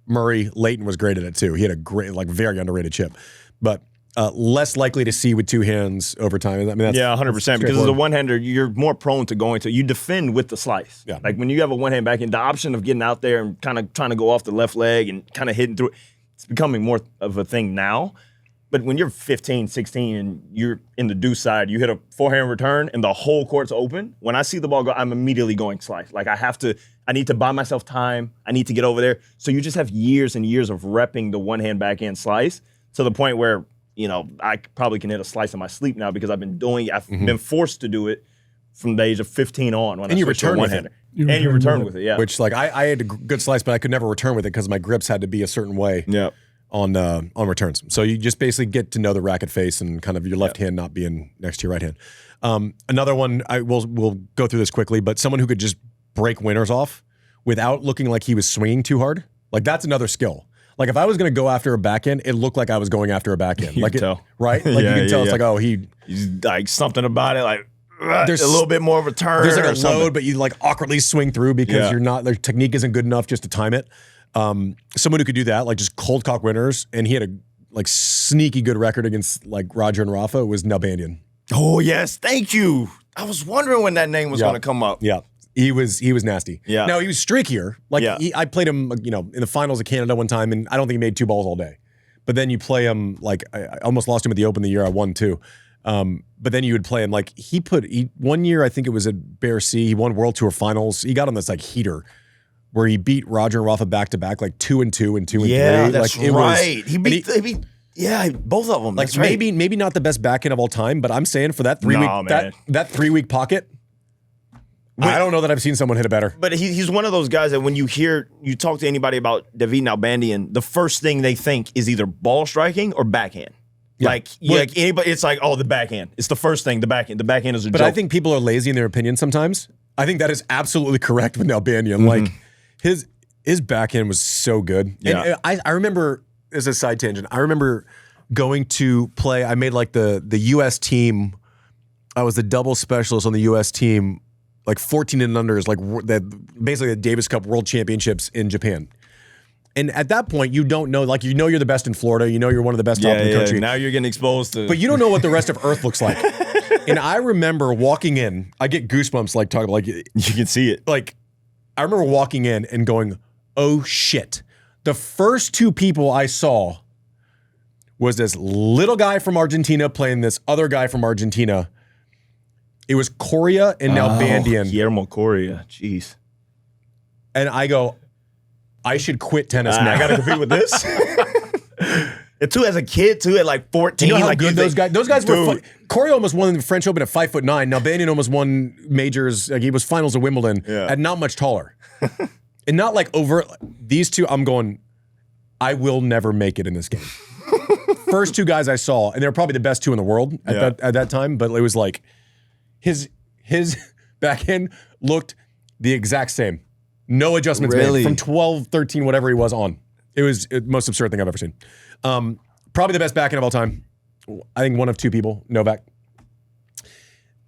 Murray. Lleyton was great at it too. He had a great, like, very underrated chip. But less likely to see with two hands over time. I mean, that's 100%. Because as a one-hander, you're more prone to you defend with the slice. Yeah. Like when you have a one-hand backhand, the option of getting out there and kind of trying to go off the left leg and kind of hitting through it, it's becoming more of a thing now. But when you're 15, 16, and you're in the deuce side, you hit a forehand return and the whole court's open. When I see the ball go, I'm immediately going slice. Like I need to buy myself time. I need to get over there. So you just have years and years of repping the one-hand backhand slice to the point where, I probably can hit a slice in my sleep now because I've been forced to do it from the age of 15 on. When you return with it. You return with it, yeah. Which, like, I had a good slice, but I could never return with it because my grips had to be a certain way on returns. So you just basically get to know the racket face and kind of your left hand not being next to your right hand. Another one, we'll go through this quickly, but someone who could just break winners off without looking like he was swinging too hard. Like that's another skill. Like if I was going to go after a backhand, it looked like I was going after a backhand. You like can tell. Right? Like you can tell it's like, oh, he's like something about it, like there's a little bit more of a turn. There's like a something. load, but you like awkwardly swing through because you're not, their technique isn't good enough just to time it. Someone who could do that, like just cold cock winners, and he had a like sneaky good record against like Roger and Rafa, was Nalbandian. Oh yes, thank you. I was wondering when that name was going to come up. Yeah. He was nasty. Yeah. Now he was streakier. Like I played him, in the finals of Canada one time, and I don't think he made 2 balls all day. But then you play him like I almost lost him at the Open the year I won too. But then you would play him like he 1 year, I think it was at Bear C. He won World Tour Finals. He got on this like heater where he beat Roger and Rafa back to back, like 2-2 and 2-3. Yeah, that's like, right. He beat both of them. Like that's right. maybe not the best backhand of all time, but I'm saying for that 3 week that 3 week pocket. I don't know that I've seen someone hit it better. But he's one of those guys that when you talk to anybody about David Nalbandian, the first thing they think is either ball striking or backhand. Yeah. Like anybody, it's like, oh, the backhand. It's the first thing, the backhand. The backhand is a joke. But I think people are lazy in their opinion sometimes. I think that is absolutely correct with Nalbandian. Mm-hmm. Like his backhand was so good. Yeah. And I remember, as a side tangent, I remember going to play, I made like the US team. I was the double specialist on the US team, like 14 and under is like basically the Davis Cup World Championships in Japan. And at that point, you don't know, like, you're the best in Florida. You know you're one of the best top in the country. Now you're getting exposed to. But you don't know what the rest of Earth looks like. And I remember walking in, I get goosebumps like talking, like. You can see it. Like, I remember walking in and going, oh shit. The first 2 people I saw was this little guy from Argentina playing this other guy from Argentina. It was Coria and Nalbandian. Guillermo Coria, jeez. And I go, I should quit tennis now. I got to compete with this. And too, as a kid, too, at like 14. You know how like good those guys were. Coria almost won the French Open at 5'9". Nalbandian almost won majors. Like he was finals of Wimbledon at not much taller. And not like over these two, I'm going, I will never make it in this game. First 2 guys I saw, and they were probably the best 2 in the world at that time, but it was like his backhand looked the exact same. No adjustments made from 12, 13, whatever he was on. It was the most absurd thing I've ever seen. Probably the best backhand of all time. I think one of 2 people, Novak.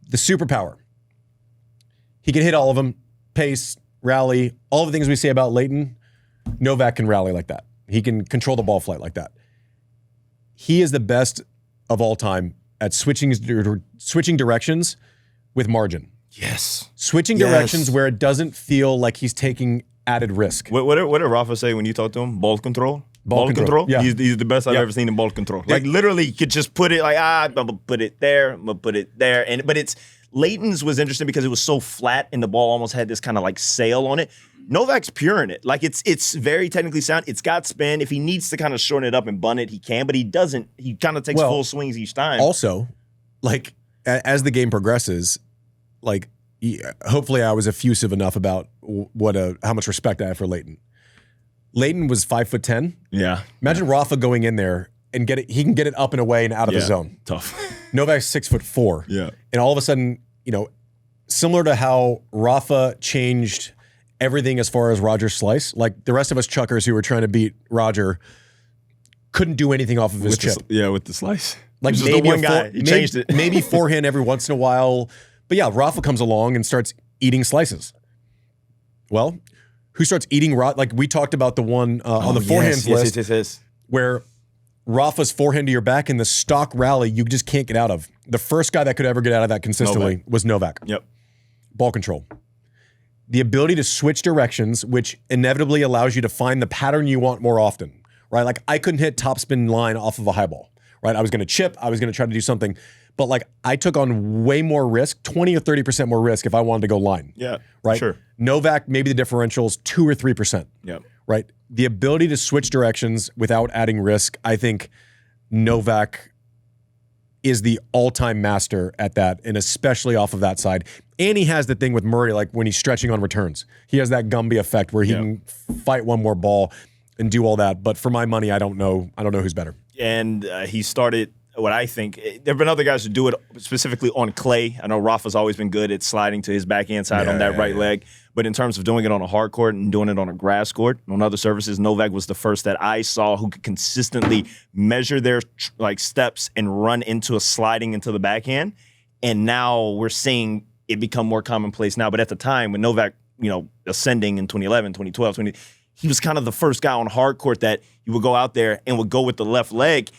The superpower. He can hit all of them. Pace, rally, all the things we say about Lleyton. Novak can rally like that. He can control the ball flight like that. He is the best of all time at switching directions with margin. Yes. Switching directions where it doesn't feel like he's taking added risk. What did Rafa say when you talked to him? Ball control? Ball control? Yeah. He's the best I've ever seen in ball control. Like literally, he could just put it like, I'm going to put it there, I'm going to put it there. But Lleyton's was interesting because it was so flat and the ball almost had this kind of like sail on it. Novak's pure in it. Like it's very technically sound. It's got spin. If he needs to kind of shorten it up and bun it, he can, but he doesn't. He kind of takes full swings each time. Also, like as the game progresses, like hopefully I was effusive enough about how much respect I have for Lleyton. Lleyton was 5'10". Yeah. Imagine Rafa going in there and he can get it up and away and out of the zone. Tough. Novak's 6'4". Yeah. And all of a sudden, similar to how Rafa changed everything as far as Roger's slice, like the rest of us chuckers who were trying to beat Roger couldn't do anything off of his chip. With the slice. Like just maybe the one guy. He changed it. Maybe forehand every once in a while. But yeah, Rafa comes along and starts eating slices. Well, who starts eating like we talked about the one on the forehands list yes. where Rafa's forehand to your back in the stock rally you just can't get out of. The first guy that could ever get out of that consistently was Novak. Yep. Ball control. The ability to switch directions, which inevitably allows you to find the pattern you want more often, right? Like I couldn't hit topspin line off of a high ball, right? I was going to chip. I was going to try to do something. But like I took on way more risk, 20 or 30% more risk if I wanted to go line. Yeah, right? Sure. Novak, maybe the differential's 2 or 3%. Yeah. Right? The ability to switch directions without adding risk, I think Novak is the all-time master at that, and especially off of that side. And he has the thing with Murray, like when he's stretching on returns. He has that Gumby effect where he can fight one more ball and do all that. But for my money, I don't know who's better. And he started what I think, there have been other guys who do it specifically on clay. I know Rafa's always been good at sliding to his backhand side on that right leg. But in terms of doing it on a hard court and doing it on a grass court, on other surfaces, Novak was the first that I saw who could consistently measure their steps and run into a sliding into the backhand. And now we're seeing it become more commonplace now. But at the time when Novak, ascending in 2011, 2012, he was kind of the first guy on hard court that you would go out there and would go with the left leg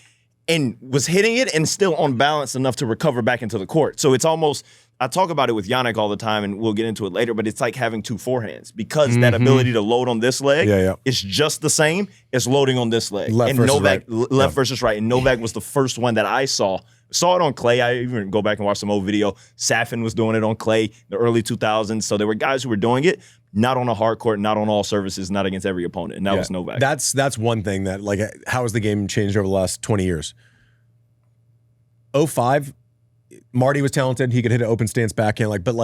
and was hitting it and still on balance enough to recover back into the court. So it's almost, I talk about it with Yannick all the time, and we'll get into it later, but it's like having two forehands because that ability to load on this leg is just the same as loading on this leg. Left versus right. And Novak was the first one that I saw it on clay. I even go back and watch some old video. Safin was doing it on clay in the early 2000s. So there were guys who were doing it, not on a hard court, not on all surfaces, not against every opponent. And that was Novak. That's one thing that, like, how has the game changed over the last 20 years? 05, Marty was talented. He could hit an open stance backhand, but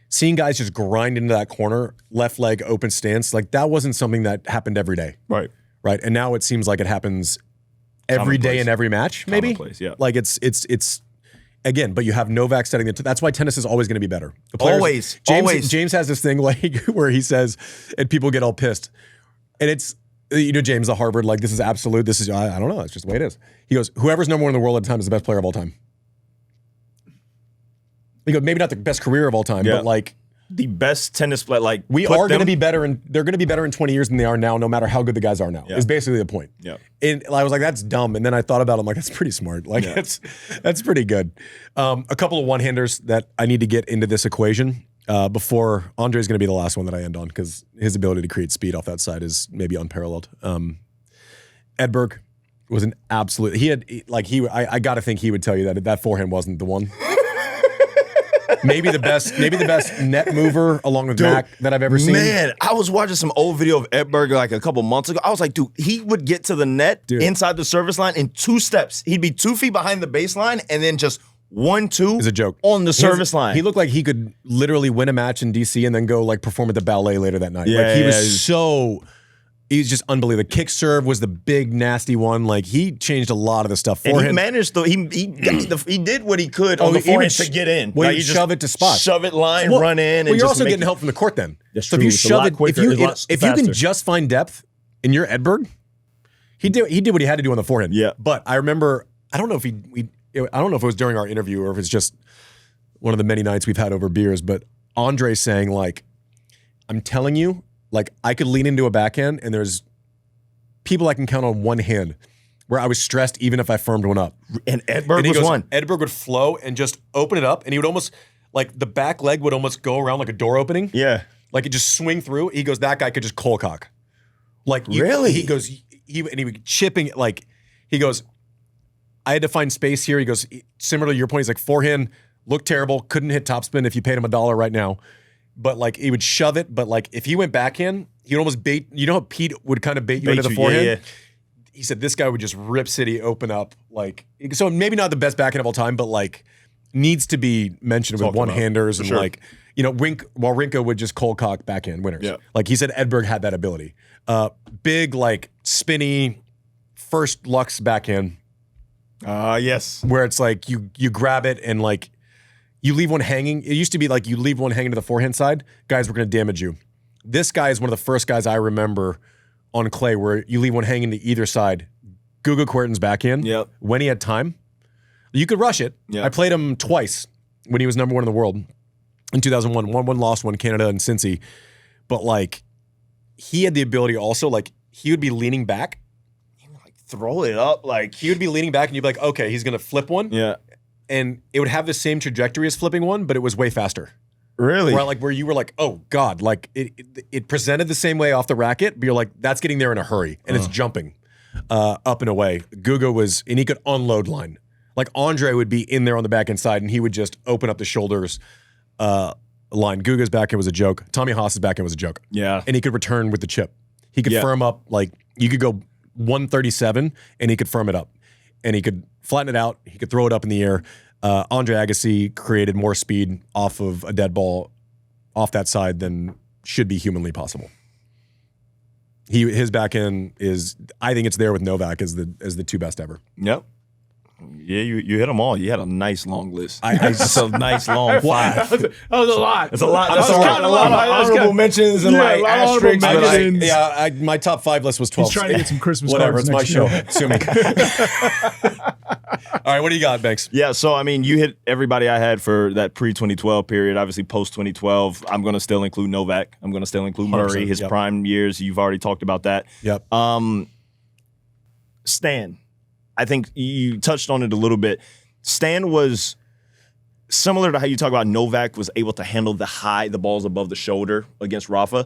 seeing guys just grind into that corner, left leg open stance, that wasn't something that happened every day. Right. Right. And now it seems like it happens every day in every match, maybe. Yeah. It's again, but you have Novak setting it. That's why tennis is always going to be better. Always. James has this thing where he says, and people get all pissed, and it's James, the Harvard, this is absolute. This is I don't know. It's just the way it is. He goes, whoever's number one in the world at the time is the best player of all time. He goes, maybe not the best career of all time, but the best tennis player. We are going to be better, and they're going to be better in 20 years than they are now, no matter how good the guys are now. Is basically the point. Yeah. And I was like, that's dumb. And then I thought about it. I'm like, that's pretty smart. That's pretty good. A couple of one-handers that I need to get into this equation before Andre's going to be the last one that I end on because his ability to create speed off that side is maybe unparalleled. Edberg was an absolute. I got to think he would tell you that forehand wasn't the one. Maybe the best net mover along with Mac that I've ever seen. Man, I was watching some old video of Edberg a couple months ago. I was like, dude, he would get to the net inside the service line in 2 steps. He'd be 2 feet behind the baseline and then just 1-2 is a joke on the service line. He looked like he could literally win a match in DC and then go perform at the ballet later that night. He's just unbelievable. The kick serve was the big nasty one. He changed a lot of the stuff for him. And he managed he did what he could on the forehand to get in. Well, he shove it to spot. Shove it line, run in. Well, you're also getting help from the court then. That's so true. if you shove it, if you can just find depth in your Edberg, he did what he had to do on the forehand. Yeah. But I remember, I don't know if it was during our interview or if it's just one of the many nights we've had over beers, but Andre saying I'm telling you, I could lean into a backhand and there's people I can count on one hand where I was stressed even if I firmed one up. And Edberg was one. Edberg would flow and just open it up and he would almost, the back leg would almost go around like a door opening. Yeah. It just swing through. He goes, that guy could just cold cock. Really? He goes, he would chipping, he goes, I had to find space here. He goes, similar to your point, he's forehand looked terrible, couldn't hit topspin if you paid him $1 right now. But he would shove it. But if he went backhand, he'd almost bait. You know how Pete would kind of bait you into the forehand? Yeah. He said this guy would just rip City open up. So maybe not the best backhand of all time, but needs to be mentioned with one-handers and sure. Wawrinka would just cold cock backhand winners. Yeah. He said Edberg had that ability. Big, spinny, first Lux backhand. Yes. Where it's you grab it and you leave one hanging. It used to be you leave one hanging to the forehand side, guys were going to damage you. This guy is one of the first guys I remember on clay where you leave one hanging to either side. Guga Kuerten's backhand. Yep. When he had time, you could rush it. Yep. I played him twice when he was number 1 in the world in 2001. One lost, one Canada and Cincy. But he had the ability also, he would be leaning back. He would throw it up. He would be leaning back and you'd be like, okay, he's going to flip one. Yeah. And it would have the same trajectory as flipping one, but it was way faster. Really? Where you were oh God, it presented the same way off the racket, but you're that's getting there in a hurry, and it's jumping up and away. Guga and he could unload line. Andre would be in there on the backhand side, and he would just open up the shoulders line. Guga's backhand was a joke. Tommy Haas's backhand was a joke. Yeah. And he could return with the chip. He could firm up, you could go 137, and he could firm it up. And he could flatten it out. He could throw it up in the air. Andre Agassi created more speed off of a dead ball off that side than should be humanly possible. His backhand is, I think it's there with Novak as the 2 best ever. Yep. Yeah, you hit them all. You had a nice long list. It's a nice long 5. That was a lot. It's a lot. That's That's kind of a lot. Honorable mentions and like a lot of asterisks. honorable but mentions. my top 5 list was 12. He's trying to get some Christmas Whatever, cards it's my next show. year. Sue me. All right, what do you got, Banks? Yeah, so I mean, you hit everybody I had for that pre-2012 period. Obviously, post-2012, I'm going to still include Novak. I'm going to still include Murray. His prime years, you've already talked about that. Yep. Stan, I think you touched on it a little bit. Stan was similar to how you talk about Novak was able to handle the balls above the shoulder against Rafa.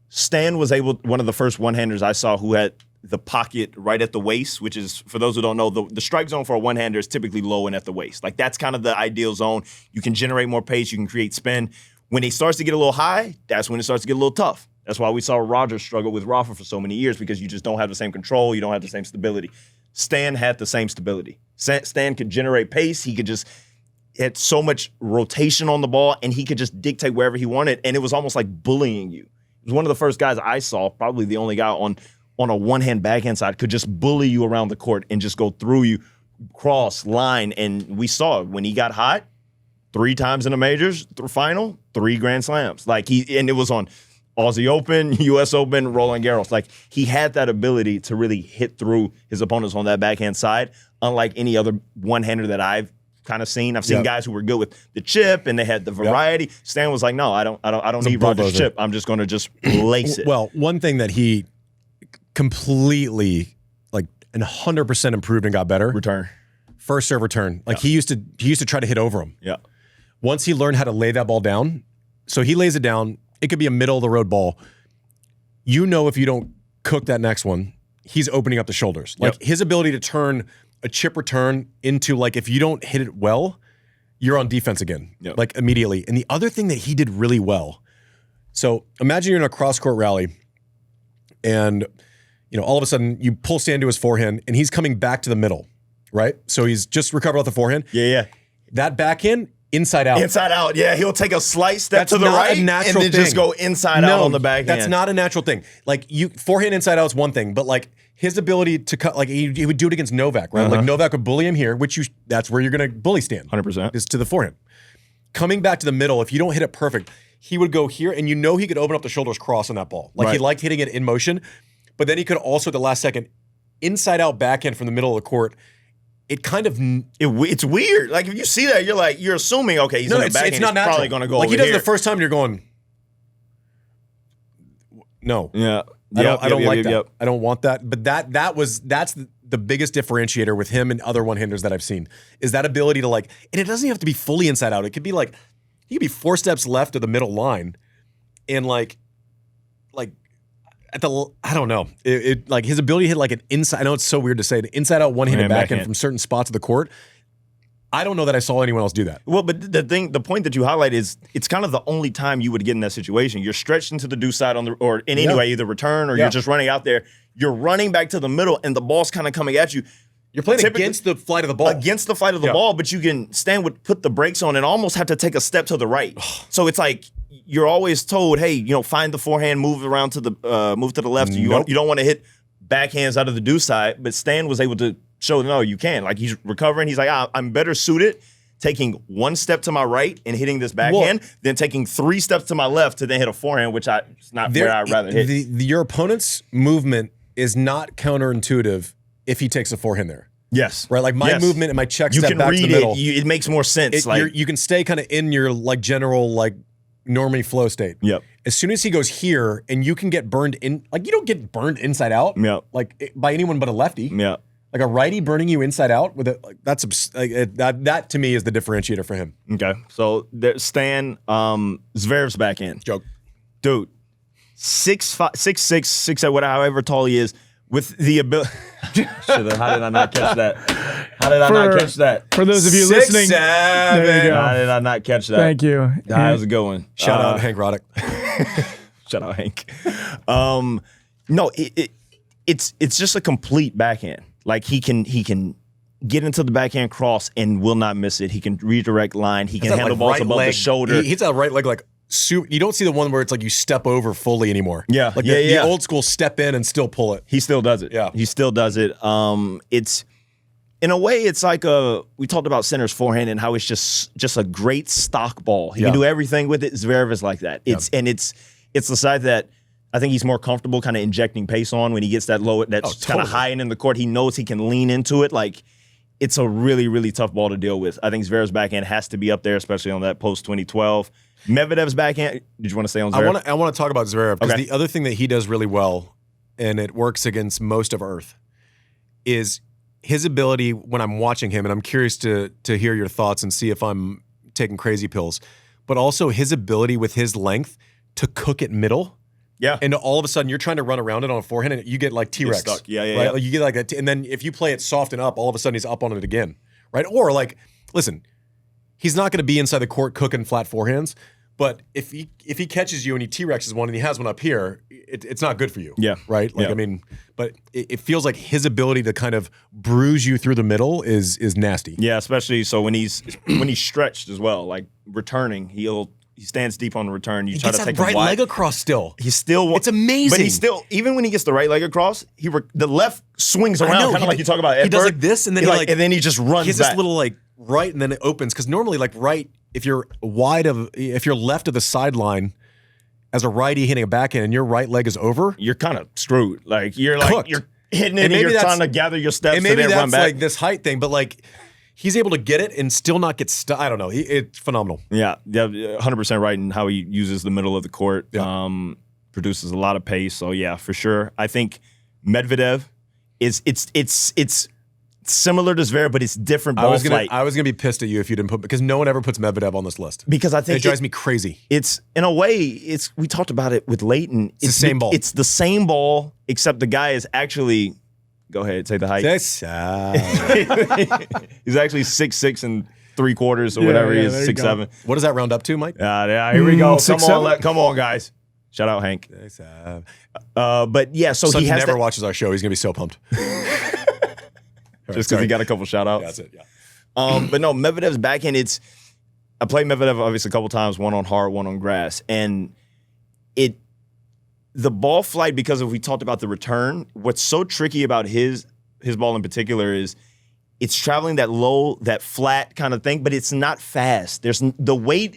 Stan was one of the first one-handers I saw who had the pocket right at the waist, which is, for those who don't know, the strike zone for a one-hander is typically low and at the waist. Like, that's kind of the ideal zone. You can generate more pace. You can create spin. When it starts to get a little high, that's when it starts to get a little tough. That's why we saw Roger struggle with Rafa for so many years, because you just don't have the same control. You don't have the same stability. Stan had the same stability. Stan could generate pace. He had so much rotation on the ball, and he could just dictate wherever he wanted, and it was almost like bullying you. He was one of the first guys I saw, probably the only guy on a one-hand backhand side, could just bully you around the court and just go through you, cross, line, and we saw it. When he got hot, 3 times in the majors, final, 3 Grand Slams. And it was on Aussie Open, US Open, Roland Garros. Like, he had that ability to really hit through his opponents on that backhand side, unlike any other one-hander that I've kind of seen. I've seen guys who were good with the chip and they had the variety. Stan was like, no, I don't need Roger's chip. I'm just going to just lace it. Well, one thing that he completely, like, 100% improved and got better. Return. First serve return. Like, he used to try to hit over him. Yeah. Once he learned how to lay that ball down, so he lays it down, it could be a middle-of-the-road ball. You know, if you don't cook that next one, he's opening up the shoulders. Like, his ability to turn a chip return into, like, if you don't hit it well, you're on defense again, like, immediately. And the other thing that he did really well, so imagine you're in a cross-court rally, and, you know, all of a sudden you pull Stan to his forehand, and he's coming back to the middle, right? So he's just recovered off the forehand. Yeah. That backhand, inside out. Inside out, yeah. He'll take a slight step to the right and then just go inside out on the backhand. That's not a natural thing. Like, forehand inside out is one thing, but, like, his ability to cut, like, he would do it against Novak, right? Like, Novak would bully him here, that's where you're going to bully Stan. 100%. Is to the forehand. Coming back to the middle, if you don't hit it perfect, he would go here, and you know he could open up the shoulders cross on that ball. Like, he liked hitting it in motion, but then he could also, at the last second, inside out backhand from the middle of the court. It kind of it's weird. Like, if you see that, you're assuming, okay, he's in the backhand. It's not he's probably going to go like, over he does it here. the first time, you're going, no. Yeah. I don't like that. I don't want that. But that's the biggest differentiator with him and other one-handers that I've seen, is that ability to, like, and it doesn't even have to be fully inside out. It could be like, he could be 4 steps left of the middle line, and like at the, I don't know, it like his ability to hit like an inside. I know it's so weird to say, the inside out one-handed backhand from certain spots of the court. I don't know that I saw anyone else do that. Well, but the point that you highlight is, it's kind of the only time you would get in that situation. You're stretched into the deuce side or in any way, either return or you're just running out there. You're running back to the middle, and the ball's kind of coming at you. You're playing against the flight of the ball. Against the flight of the ball, but Stan would put the brakes on and almost have to take a step to the right. So it's like, you're always told, hey, find the forehand, move around to the move to the left. You don't want to hit backhands out of the deuce side, but Stan was able to show, no, you can. Like, he's recovering. He's like, I'm better suited taking 1 step to my right and hitting this backhand than taking 3 steps to my left to then hit a forehand, which it's not where I'd rather hit. Your opponent's movement is not counterintuitive if he takes a forehand there. Yes. Right? Like, my movement and my check step back to the middle. It makes more sense. You can stay kind of in your, like, general, like, normally flow state. Yep. As soon as he goes here, and you can get burned in, like, you don't get burned inside out. Yep. Like, by anyone but a lefty. Yeah. Like, a righty burning you inside out with it, like, that to me is the differentiator for him. Okay. So Stan, Zverev's backhand. Joke. Dude, 6'5", 6'6", 6'8", whatever, however tall he is, with the ability. How did I not catch that? How did I not catch that? For those of you 6'7". listening, there you go. How did I not catch that? Thank you. How's it going? Shout out Hank Roddick. Shout out Hank. No, it's just a complete backhand. Like, he can get into the backhand cross and will not miss it. He can redirect line. He can handle balls above the shoulder. He hits that right leg, like, you don't see the one where it's like you step over fully anymore. Yeah. Like the old school step in and still pull it. He still does it. Yeah. He still does it. And in a way, it's like we talked about center's forehand and how it's just a great stock ball. He can do everything with it. Zverev is like that. It's the side that I think he's more comfortable kind of injecting pace on when he gets that low, that's kind of high end in the court. He knows he can lean into it. Like, it's a really, really tough ball to deal with. I think Zverev's backhand has to be up there, especially on that post-2012. Medvedev's backhand, did you want to say on Zverev? I want to talk about Zverev, because the other thing that he does really well, and it works against most of Earth, is his ability when I'm watching him, and I'm curious to hear your thoughts and see if I'm taking crazy pills, but also his ability with his length to cook it middle. Yeah. And all of a sudden, you're trying to run around it on a forehand, and you get like T-Rex. Stuck. Yeah. Right? Like you get like that, and then if you play it soft and up, all of a sudden he's up on it again, right? Or like, listen, he's not going to be inside the court cooking flat forehands, but if he catches you and he T-Rexes one and he has one up here, it's not good for you. Yeah. Right? Like, I mean, but it feels like his ability to kind of bruise you through the middle is nasty. Yeah, especially so when he's stretched as well, like returning, he stands deep on the return. You try to take that right him wide. leg across still. He's still, it's amazing. But he's still, even when he gets the right leg across, the left swings around, kind of like you talk about Edberg. He does like this, and then and then he just runs. He's back. this little like right, and then it opens, because normally like right, if you're left of the sideline as a righty hitting a backhand and your right leg is over, you're kind of screwed. Like you're hitting it, and maybe you're trying to gather your steps, and maybe to then that's run back. like this height thing, but like he's able to get it and still not get stuck. I don't know. It's phenomenal. Yeah, 100% right in how he uses the middle of the court. Yeah. Produces a lot of pace. So yeah, for sure. I think Medvedev it's similar to Zverev, but it's different ball flight. I was gonna be pissed at you if you didn't because no one ever puts Medvedev on this list. Because I think it drives me crazy. It's in a way, we talked about it with Lleyton. It's the same ball. It's the same ball, except the guy is actually. Go ahead, say the height. He's actually 6'6" and 3/4 or whatever he is, 6'7". What does that round up to, Mike? Yeah, here we go. 6'7"? Come on, guys. Shout out Hank. But yeah, so he never watches our show. He's gonna be so pumped. Just because he got a couple shout outs. That's it. Yeah. But no, Medvedev's backhand. I played Medvedev obviously a couple times, one on hard, one on grass, and the ball flight, because we talked about the return, what's so tricky about his ball in particular is it's traveling that low, that flat kind of thing, but it's not fast. The weight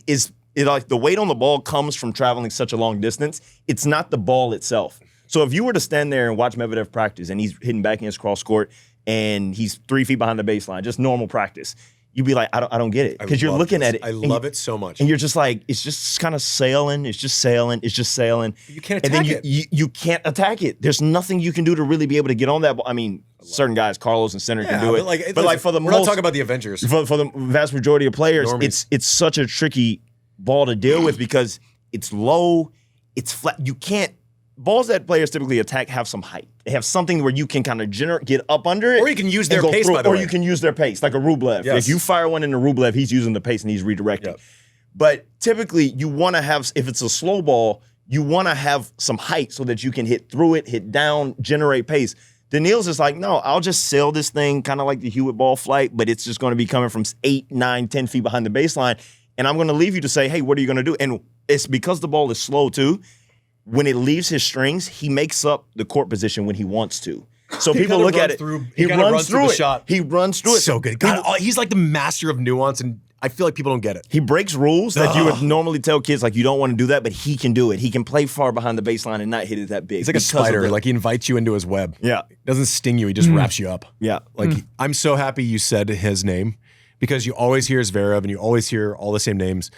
on the ball comes from traveling such a long distance. It's not the ball itself. So if you were to stand there and watch Medvedev practice and he's hitting backhands cross court and he's 3 feet behind the baseline, just normal practice, you'd be like, I don't get it. Because you're looking at it. I love it so much. And you're just like, it's just kind of sailing. It's just sailing. It's just sailing. You can't attack it. And then you can't attack it. There's nothing you can do to really be able to get on that ball. I mean, certain guys, Carlos and Center, can do it. But for the we're not talking about the Avengers. For the vast majority of players, it's such a tricky ball to deal with because it's low, it's flat. You can't. Balls that players typically attack have some height. They have something where you can kind of get up under it. Or you can use their pace, by the way. Or you can use their pace, like a Rublev. Yes. If you fire one into Rublev, he's using the pace and he's redirecting. Yep. But typically, you want to have, if it's a slow ball, you want to have some height so that you can hit through it, hit down, generate pace. Daniil's is like, no, I'll just sail this thing kind of like the Hewitt ball flight, but it's just going to be coming from 8, 9, 10 feet behind the baseline. And I'm going to leave you to say, hey, what are you going to do? And it's because the ball is slow, too. When it leaves his strings, he makes up the court position when he wants to. So people look at it. He runs through the shot. He runs through it. So good. God, he's like the master of nuance, and I feel like people don't get it. He breaks rules that you would normally tell kids, like, you don't want to do that, but he can do it. He can play far behind the baseline and not hit it that big. He's like a spider. Like, he invites you into his web. Yeah. He doesn't sting you. He just wraps you up. Yeah. Like, I'm so happy you said his name because you always hear Zverev and you always hear all the same names.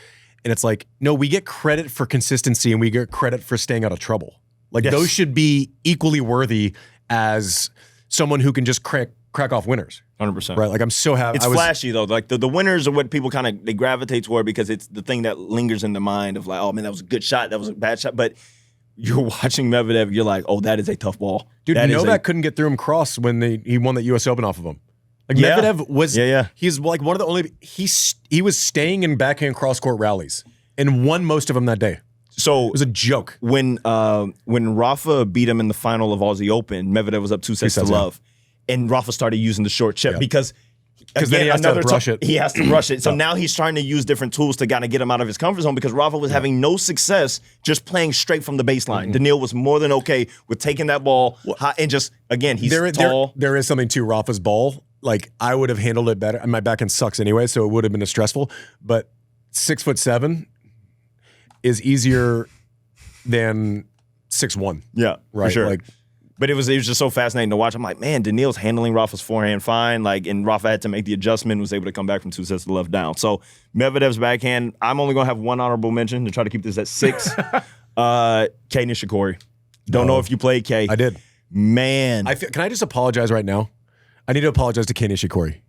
And it's like, no, we get credit for consistency and we get credit for staying out of trouble. Like, those should be equally worthy as someone who can just crack off winners. 100%. Right? Like, I'm so happy. It's flashy, though. Like, the winners are what people they gravitate toward because it's the thing that lingers in the mind of like, oh, man, that was a good shot. That was a bad shot. But you're watching Medvedev, you're like, oh, that is a tough ball. Dude, Novak couldn't get through him cross when he won the U.S. Open off of him. Like, Medvedev was, he's like one of the only, he was staying in backhand cross-court rallies and won most of them that day. So it was a joke. When Rafa beat him in the final of Aussie Open, Medvedev was up 2-6 and Rafa started using the short chip because then he has to brush it. He has to brush it. So now he's trying to use different tools to kind of get him out of his comfort zone because Rafa was having no success just playing straight from the baseline. Daniil was more than okay with taking that ball high and just, again, he's tall. There is something to Rafa's ball like I would have handled it better. And my backhand sucks anyway, so it would have been stressful. But 6'7" is easier than 6'1". Yeah, Right. for sure. Like, but it was just so fascinating to watch. I'm like, man, Daniil's handling Rafa's forehand fine. Like, and Rafa had to make the adjustment, was able to come back from 2 sets to left down. So Medvedev's backhand, I'm only gonna have one honorable mention to try to keep this at 6. Kei Nishikori. Don't know if you played Kei. I did. Man. Can I just apologize right now? I need to apologize to Kei Nishikori.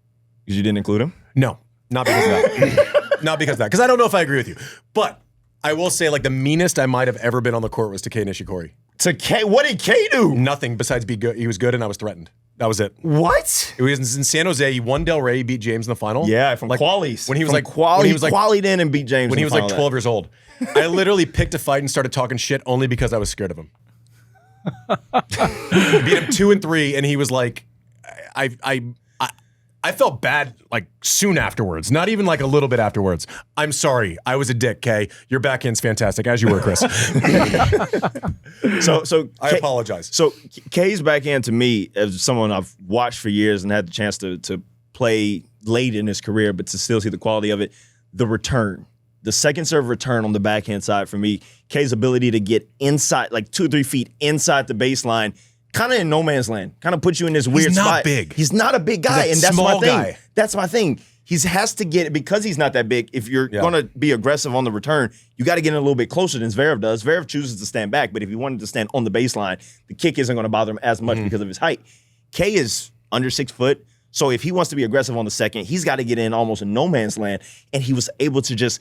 Because you didn't include him? No, not because of that. Not because of that. Because I don't know if I agree with you. But I will say, like, the meanest I might have ever been on the court was to Kei Nishikori. To Kei? What did Kei do? Nothing besides be good. He was good and I was threatened. That was it. What? It was in San Jose. He won Del Rey. He beat James in the final. Yeah, from like, qualies. When he was from like, quali, when he was like, qualied in and beat James. when he was like 12 years. years old. I literally picked a fight and started talking shit only because I was scared of him. Beat him 2 and 3, and he was like, I felt bad like soon afterwards, not even like a little bit afterwards. I'm sorry, I was a dick, Kay. Your backhand's fantastic, as you were, Chris. So I apologize. So Kay's backhand to me, as someone I've watched for years and had the chance to play late in his career, but to still see the quality of it, the return. The second serve return on the backhand side for me, Kay's ability to get inside, like 2 or 3 feet inside the baseline, kind of in no man's land, kind of put you in this weird spot. He's not big. He's not a big guy, He's a and that's my small thing. guy. That's my thing. He has to get it because he's not that big. If you're going to be aggressive on the return, you got to get in a little bit closer than Zverev does. Zverev chooses to stand back, but if he wanted to stand on the baseline, the kick isn't going to bother him as much because of his height. Kay is under 6 foot, so if he wants to be aggressive on the second, he's got to get in almost in no man's land, and he was able to just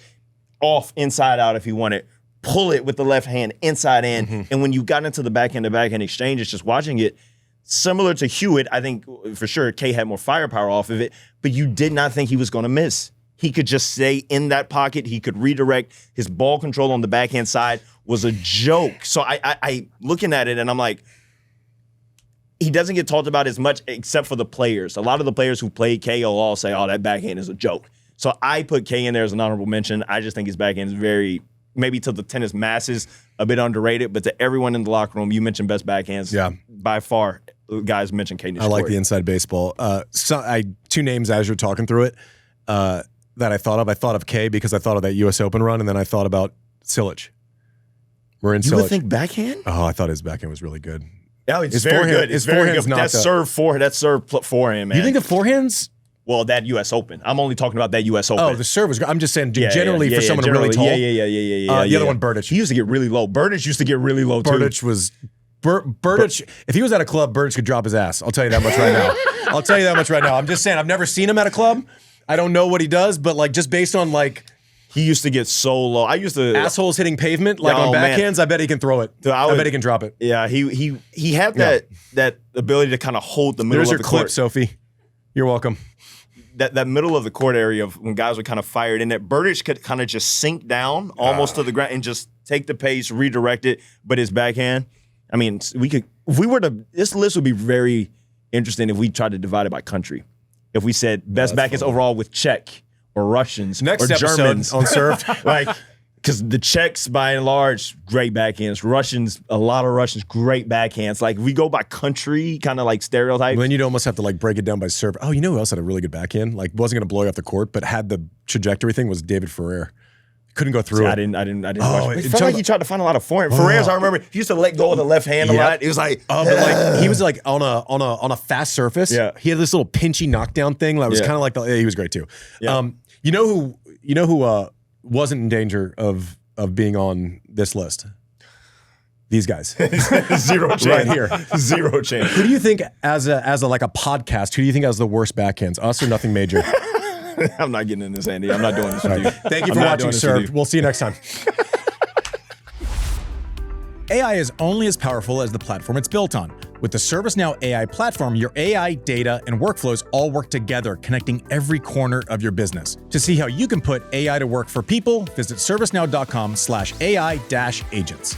off inside out if he wanted, pull it with the left hand inside in, and when you got into the backhand to backhand exchanges, just watching it, similar to Hewitt, I think for sure Kay had more firepower off of it, but you did not think he was going to miss. He could just stay in that pocket. He could redirect. His ball control on the backhand side was a joke. So I looking at it and I'm like, he doesn't get talked about as much except for the players. A lot of the players who played Kay will all say, oh, that backhand is a joke. So I put Kay in there as an honorable mention. I just think his backhand is very, maybe to the tennis masses, a bit underrated, but to everyone in the locker room, you mentioned best backhands. Yeah. By far, guys mentioned Kay Nishikori. I like the inside baseball. Two names as you're talking through it that I thought of. I thought of Kay because I thought of that U.S. Open run, and then I thought about Cilic. Marin You Cilic. would think backhand? Oh, I thought his backhand was really good. Yeah, it's His very forehand- good. his It's very forehand's good. not That serve forehand, man. You think the forehands? Well, that U.S. Open. I'm only talking about that U.S. Open. Oh, the serve was good. I'm just saying, Yeah, generally for someone really tall. Yeah. The other one, Berdych. He used to get really low. Berdych used to get really low, too. Berdych was... Berdych, if he was at a club, Berdych could drop his ass. I'll tell you that much right now. I'll tell you that much right now. I'm just saying, I've never seen him at a club. I don't know what he does, but like just based on like... He used to get so low. I used to... Assholes hitting pavement, like Oh, on man. backhands, I bet he can throw it. Dude, I bet he can drop it. Yeah, he had that ability to kind of hold the middle There's of your the clip, court. Sophie. You're welcome. That middle of the court area of when guys were kind of fired in it, Berdych could kind of just sink down almost to the ground and just take the pace, redirect it. But his backhand, I mean, this list would be very interesting if we tried to divide it by country. If we said best backhands overall with Czech or Russians Next or episode Germans on served. like, because the Czechs, by and large, great backhands. Russians, a lot of Russians, great backhands. Like, we go by country, kind of like stereotypes. Then you'd almost have to like break it down by serve. Oh, you know who else had a really good backhand? Like wasn't going to blow you off the court, but had the trajectory thing was David Ferrer. Couldn't go through I it. didn't watch it. It it felt like he tried to find a lot of forehand. Ferrer's, I remember, he used to let go of the left hand a lot. It was like, but like he was like on a fast surface. Yeah. He had this little pinchy knockdown thing. That was kind of like he was great too. Yeah. You know who wasn't in danger of being on this list? These guys. zero chance. Right here. Zero chance. Who do you think as a like a podcast, who do you think has the worst backhands? Us or Nothing Major? I'm not getting in this, Andy. I'm not doing this with you. Thank you I'm for not watching, doing this sir. with you. We'll see you next time. AI is only as powerful as the platform it's built on. With the ServiceNow AI platform, your AI, data, and workflows all work together, connecting every corner of your business. To see how you can put AI to work for people, visit servicenow.com/AI-agents.